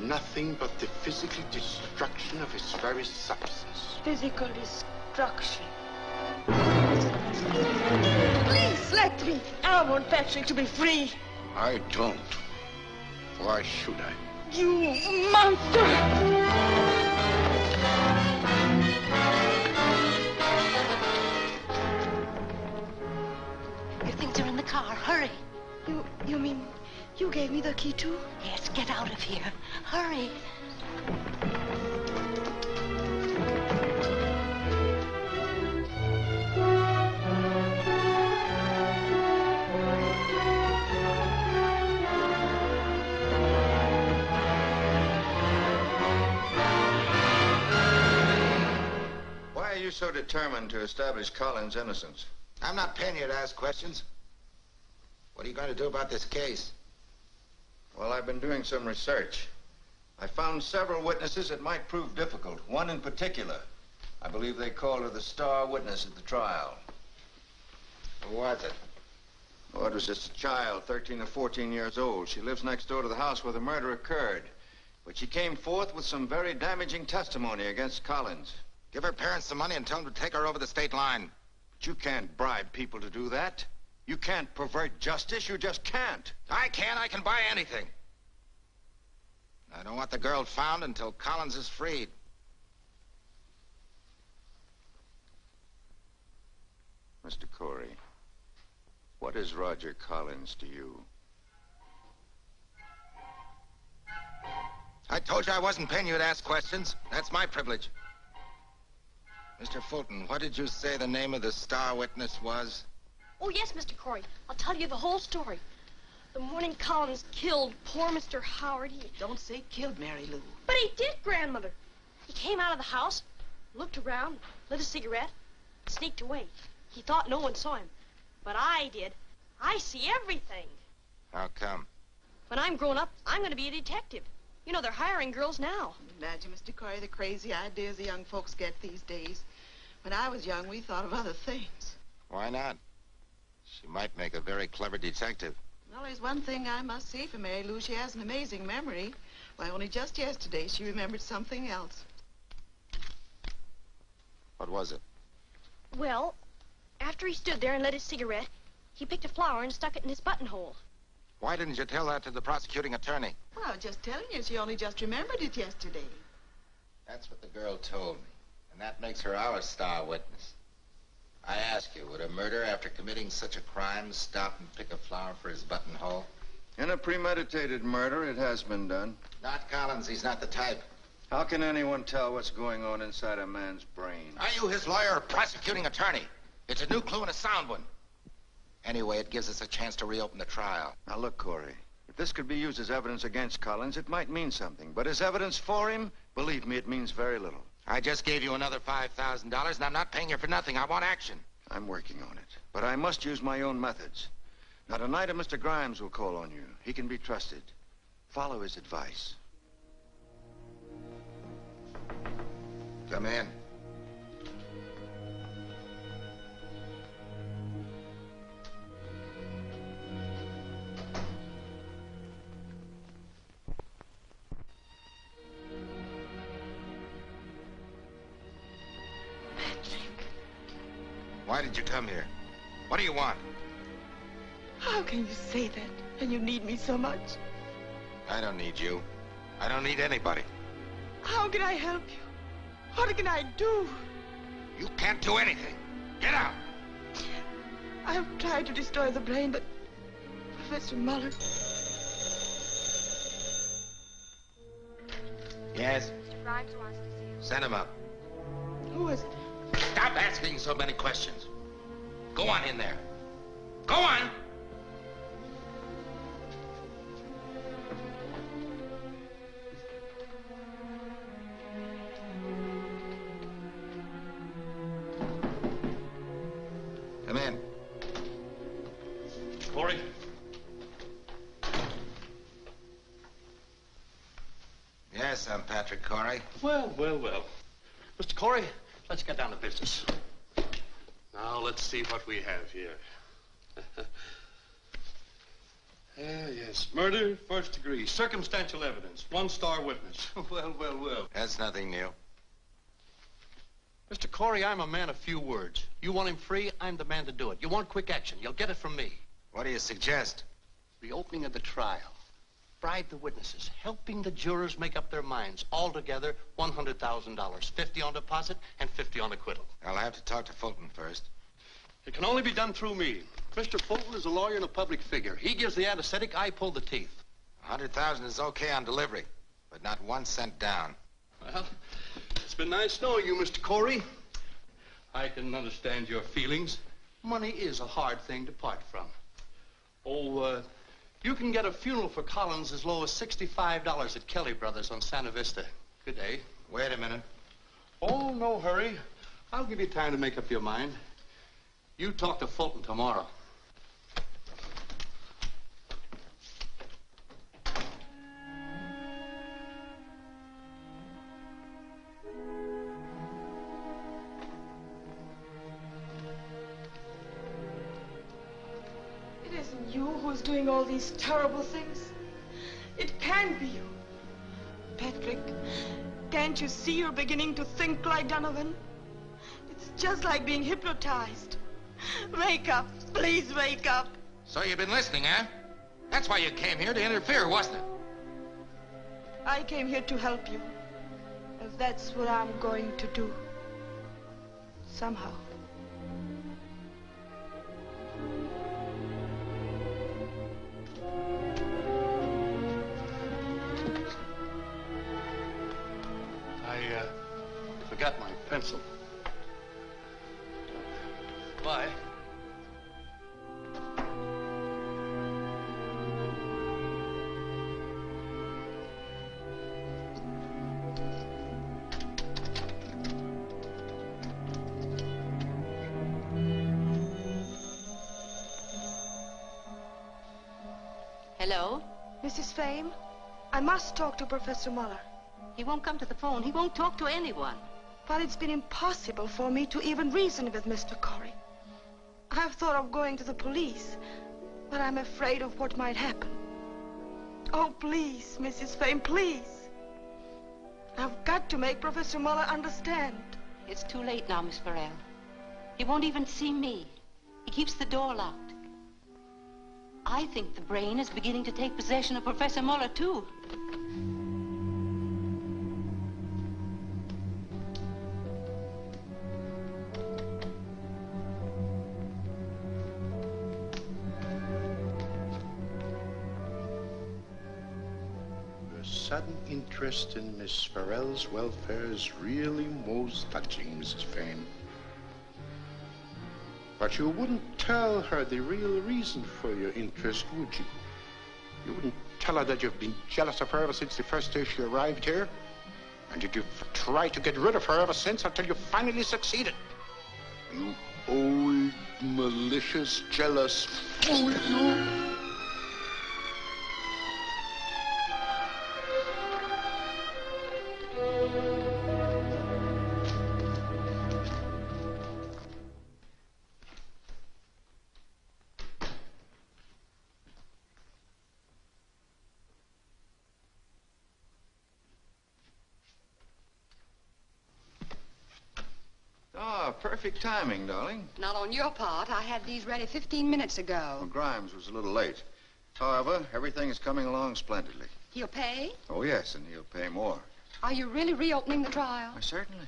Nothing but the physical destruction of its very substance. Physical destruction. Please let me. I want Patrick to be free. I don't. Why should I? You monster! They're in the car. Hurry. You mean you gave me the key too? Yes, get out of here. Hurry. Why are you so determined to establish Collins' innocence? I'm not paying you to ask questions. What are you going to do about this case? Well, I've been doing some research. I found several witnesses that might prove difficult. One in particular. I believe they called her the star witness at the trial. Who was it? Oh, it was just a child, 13 or 14 years old. She lives next door to the house where the murder occurred. But she came forth with some very damaging testimony against Collins. Give her parents some money and tell them to take her over the state line. But you can't bribe people to do that. You can't pervert justice. You just can't. I can. I can buy anything. I don't want the girl found until Collins is freed. Mr. Cory, what is Roger Collins to you? I told you I wasn't paying you to ask questions. That's my privilege. Mr. Fulton, what did you say the name of the star witness was? Oh, yes, Mr. Cory. I'll tell you the whole story. The morning Collins killed poor Mr. Howard, Don't say killed, Mary Lou. But he did, Grandmother. He came out of the house, looked around, lit a cigarette, sneaked away. He thought no one saw him. But I did. I see everything. How come? When I'm grown up, I'm going to be a detective. You know, they're hiring girls now. Imagine, Mr. Cory, the crazy ideas the young folks get these days. When I was young, we thought of other things. Why not? She might make a very clever detective. Well, there's one thing I must say for Mary Lou. She has an amazing memory. Why, only just yesterday, she remembered something else. What was it? Well, after he stood there and lit his cigarette, he picked a flower and stuck it in his buttonhole. Why didn't you tell that to the prosecuting attorney? Well, I was just telling you, she only just remembered it yesterday. That's what the girl told me. And that makes her our star witness. I ask you, would a murderer after committing such a crime stop and pick a flower for his buttonhole? In a premeditated murder, it has been done. Not Collins. He's not the type. How can anyone tell what's going on inside a man's brain? Are you his lawyer or prosecuting attorney? It's a new clue and a sound one. Anyway, it gives us a chance to reopen the trial. Now, look, Cory. If this could be used as evidence against Collins, it might mean something. But as evidence for him, believe me, it means very little. I just gave you another $5,000, and I'm not paying you for nothing. I want action. I'm working on it. But I must use my own methods. Now, tonight, Mr. Grimes will call on you. He can be trusted. Follow his advice. Come in. did you come here? What do you want? How can you say that when you need me so much? I don't need you. I don't need anybody. How can I help you? What can I do? You can't do anything. Get out! I have tried to destroy the brain, but Professor Mueller... Yes? Mr. Grimes wants to see you. Send him up. Who is it? Stop asking so many questions. Go on in there. Go on! Come in. Cory? Yes, I'm Patrick Cory. Well. Mr. Cory, let's get down to business. Now, let's see what we have here. Yes. Murder, first degree, circumstantial evidence, one-star witness. Well. That's nothing new. Mr. Cory, I'm a man of few words. You want him free, I'm the man to do it. You want quick action, you'll get it from me. What do you suggest? Reopening of the trial. Bribe the witnesses, helping the jurors make up their minds. Altogether, $100,000. 50 on deposit and 50 on acquittal. I'll have to talk to Fulton first. It can only be done through me. Mr. Fulton is a lawyer and a public figure. He gives the anesthetic, I pull the teeth. 100,000 is okay on delivery, but not 1 cent down. Well, it's been nice knowing you, Mr. Cory. I can understand your feelings. Money is a hard thing to part from. You can get a funeral for Collins as low as $65 at Kelly Brothers on Santa Vista. Good day. Wait a minute. Oh, no hurry. I'll give you time to make up your mind. You talk to Fulton tomorrow. It isn't you who's doing all these terrible things. It can't be you. Patrick, can't you see you're beginning to think like Donovan? It's just like being hypnotized. Wake up. Please wake up. So you've been listening, huh? That's why you came here, to interfere, wasn't it? I came here to help you. And that's what I'm going to do. Somehow. I forgot my pencil. Bye. Hello? Mrs. Fame, I must talk to Professor Mueller. He won't come to the phone. He won't talk to anyone. But it's been impossible for me to even reason with Mr. Cory. I've thought of going to the police, but I'm afraid of what might happen. Oh, please, Mrs. Fame, please. I've got to make Professor Mueller understand. It's too late now, Miss Farrell. He won't even see me. He keeps the door locked. I think the brain is beginning to take possession of Professor Mueller, too. Your sudden interest in Miss Farrell's welfare is really most touching, Mrs. Fame. But you wouldn't tell her the real reason for your interest, would you? You wouldn't tell her that you've been jealous of her ever since the first day she arrived here? And that you've tried to get rid of her ever since until you finally succeeded? You old, malicious, jealous fool, you! perfect timing, darling. Not on your part. I had these ready 15 minutes ago. Well, Grimes was a little late. However, everything is coming along splendidly. He'll pay? Oh, yes, and he'll pay more. Are you really reopening the trial? Why, certainly.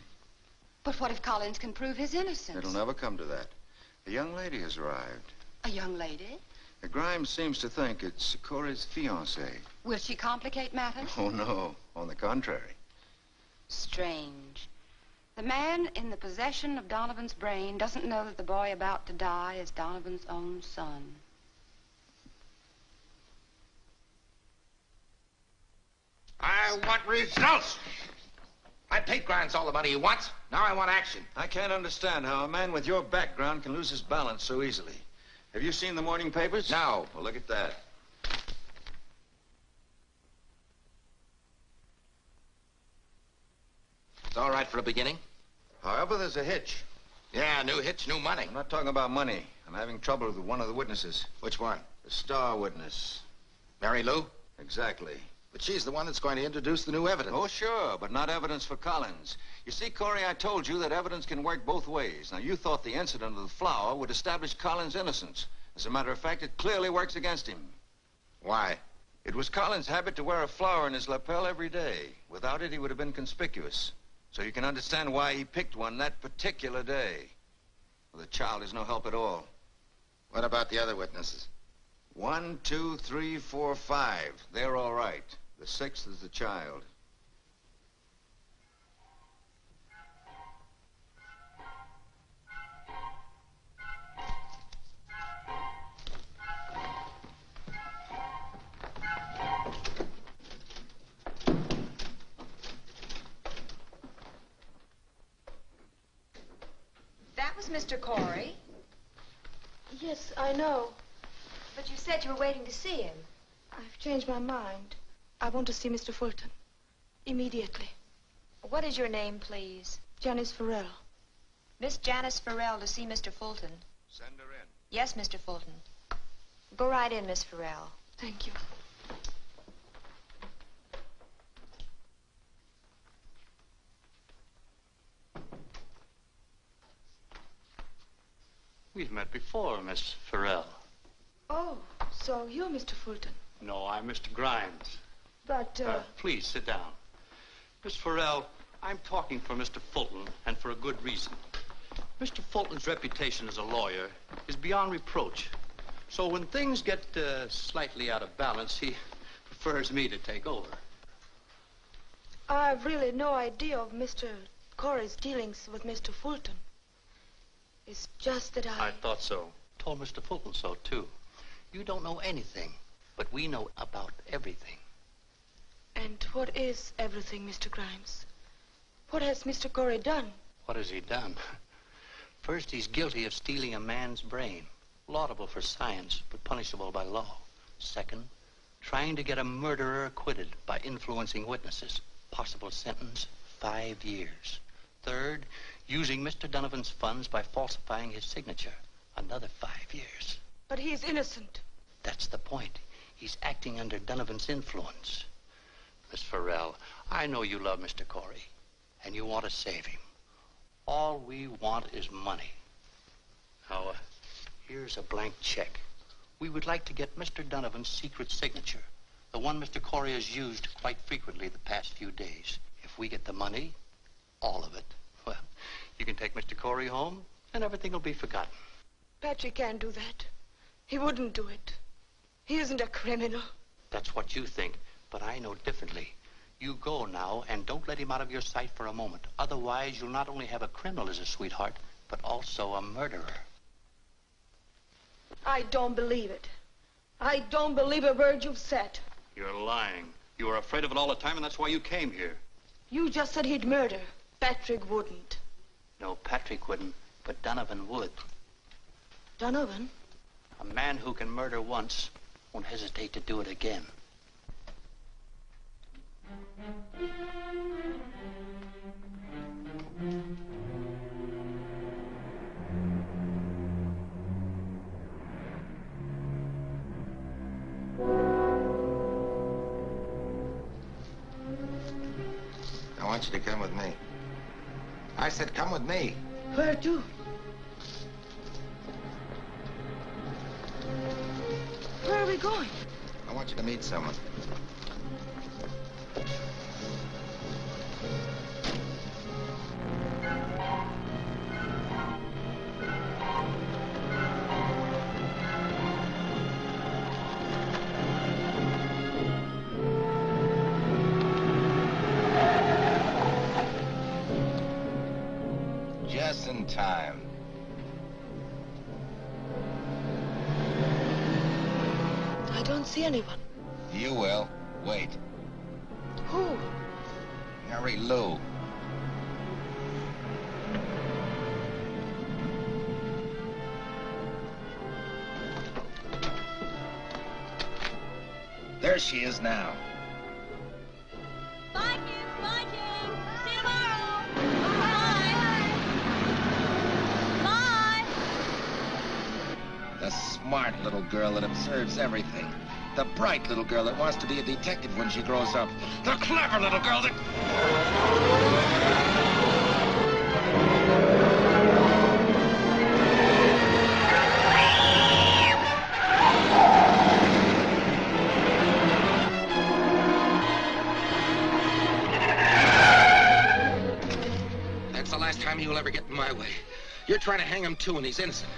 But what if Collins can prove his innocence? It'll never come to that. A young lady has arrived. A young lady? Grimes seems to think it's Cory's fiancée. Will she complicate matters? Oh, no. On the contrary. Strange. The man in the possession of Donovan's brain doesn't know that the boy about to die is Donovan's own son. I want results. I paid Grimes all the money he wants. Now I want action. I can't understand how a man with your background can lose his balance so easily. Have you seen the morning papers? No. Well, look at that. It's all right for a beginning. However, there's a hitch. Yeah, new hitch, new money. I'm not talking about money. I'm having trouble with one of the witnesses. Which one? The star witness. Mary Lou? Exactly. But she's the one that's going to introduce the new evidence. Oh, sure, but not evidence for Collins. You see, Cory, I told you that evidence can work both ways. Now, you thought the incident of the flower would establish Collins' innocence. As a matter of fact, it clearly works against him. Why? It was Collins' habit to wear a flower in his lapel every day. Without it, he would have been conspicuous. So you can understand why he picked one that particular day. Well, the child is no help at all. What about the other witnesses? 1, 2, 3, 4, 5. They're all right. The 6th is the child. That was Mr. Cory. Yes, I know. But you said you were waiting to see him. I've changed my mind. I want to see Mr. Fulton. Immediately. What is your name, please? Janice Farrell. Miss Janice Farrell to see Mr. Fulton. Send her in. Yes, Mr. Fulton. Go right in, Miss Farrell. Thank you. We've met before, Miss Farrell. Oh, so you're Mr. Fulton. No, I'm Mr. Grimes. But, Please, sit down. Miss Farrell, I'm talking for Mr. Fulton, and for a good reason. Mr. Fulton's reputation as a lawyer is beyond reproach. So when things get slightly out of balance, he prefers me to take over. I've really no idea of Mr. Cory's dealings with Mr. Fulton. It's just that I thought so. Told Mr. Fulton so, too. You don't know anything, but we know about everything. And what is everything, Mr. Grimes? What has Mr. Cory done? What has he done? First, he's guilty of stealing a man's brain. Laudable for science, but punishable by law. Second, trying to get a murderer acquitted by influencing witnesses. Possible sentence, 5 years. Third, using Mr. Donovan's funds by falsifying his signature. Another 5 years. But he's innocent. That's the point. He's acting under Donovan's influence. Miss Farrell, I know you love Mr. Cory, and you want to save him. All we want is money. Now, here's a blank check. We would like to get Mr. Donovan's secret signature, the one Mr. Cory has used quite frequently the past few days. If we get the money, all of it, well, you can take Mr. Cory home, and everything will be forgotten. Patrick can't do that. He wouldn't do it. He isn't a criminal. That's what you think, but I know differently. You go now, and don't let him out of your sight for a moment. Otherwise, you'll not only have a criminal as a sweetheart, but also a murderer. I don't believe it. I don't believe a word you've said. You're lying. You were afraid of it all the time, and that's why you came here. You just said he'd murder. Patrick wouldn't. No, Patrick wouldn't, but Donovan would. Donovan? A man who can murder once won't hesitate to do it again. I want you to come with me. I said come with me. Where to? Where are we going? I want you to meet someone. Just in time. I don't see anyone. You will. Wait. Who? Harry Lou. There she is now. Bye, kids. Bye, King. See you tomorrow. Bye. The smart little girl that observes everything. The bright little girl that wants to be a detective when she grows up. The clever little girl that... That's the last time you'll ever get in my way. You're trying to hang him too, and he's innocent.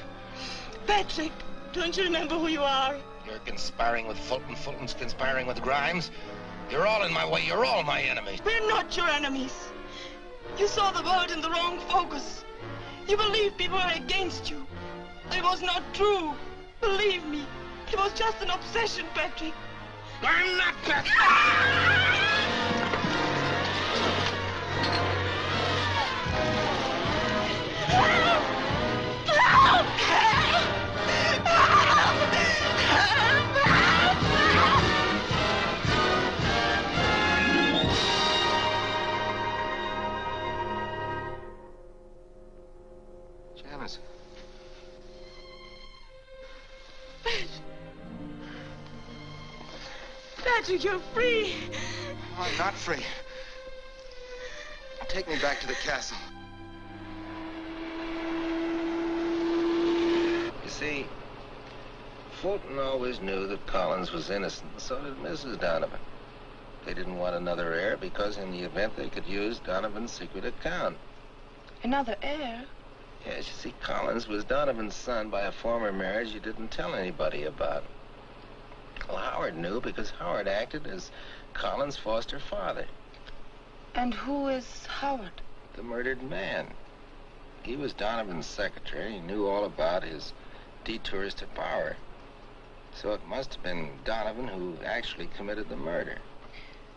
Patrick, don't you remember who you are? You're conspiring with Fulton. Fulton's conspiring with Grimes. You're all in my way. You're all my enemies. We're not your enemies. You saw the world in the wrong focus. You believe people are against you. It was not true. Believe me. It was just an obsession, Patrick. I'm not Patrick. Janice. Patrick, you're free. I'm not free. Take me back to the castle. You see, Fulton always knew that Collins was innocent, and so did Mrs. Donovan. They didn't want another heir because in the event they could use Donovan's secret account. Another heir? Yes, you see, Collins was Donovan's son by a former marriage you didn't tell anybody about. Well, Howard knew because Howard acted as Collins' foster father. And who is Howard? The murdered man. He was Donovan's secretary. He knew all about his detours to power. So it must have been Donovan who actually committed the murder.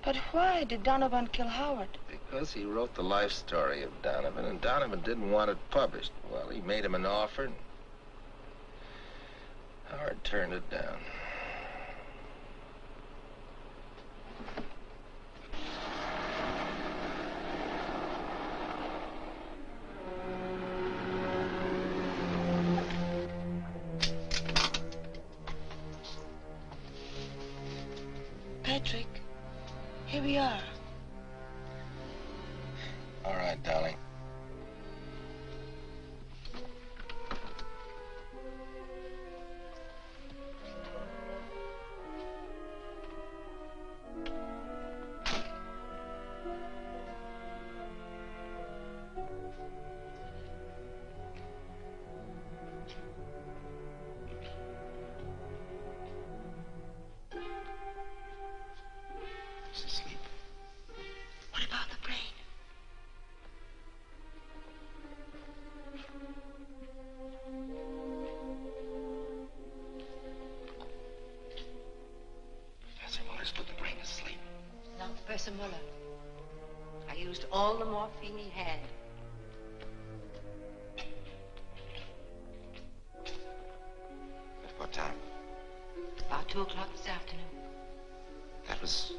But why did Donovan kill Howard? Because he wrote the life story of Donovan, and Donovan didn't want it published. Well, he made him an offer, and Howard turned it down. Patrick, here we are. All right, darling. Professor Mueller. I used all the morphine he had. At what time? About 2 o'clock this afternoon. That was...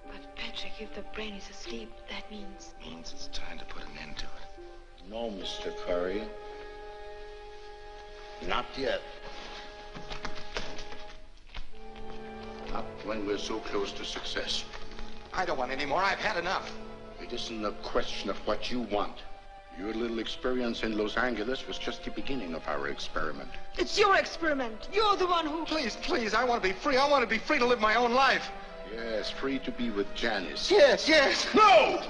But, Patrick, if the brain is asleep, that means... Means it's time to put an end to it. No, Mr. Cory. Not yet. Not when we're so close to success. I don't want any more. I've had enough. It isn't a question of what you want. Your little experience in Los Angeles was just the beginning of our experiment. It's your experiment. You're the one who... Please, please, I want to be free. I want to be free to live my own life. Yes, free to be with Janice. Yes, yes. No!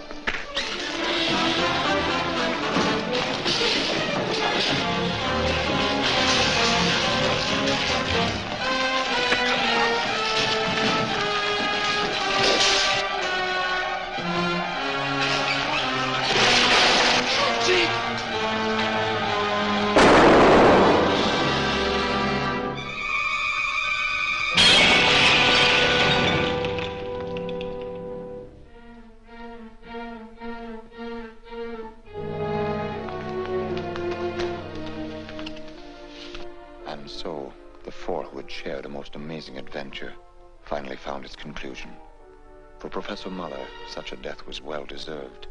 And so, the four who had shared a most amazing adventure finally found its conclusion. For Professor Mueller, such a death was well deserved.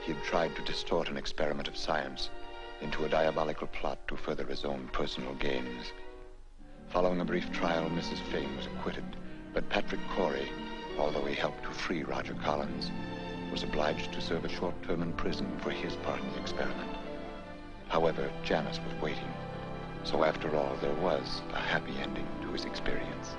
He had tried to distort an experiment of science into a diabolical plot to further his own personal gains. Following a brief trial, Mrs. Fane was acquitted, but Patrick Cory, although he helped to free Roger Collins, was obliged to serve a short term in prison for his part in the experiment. However, Janice was waiting. So after all, there was a happy ending to his experience.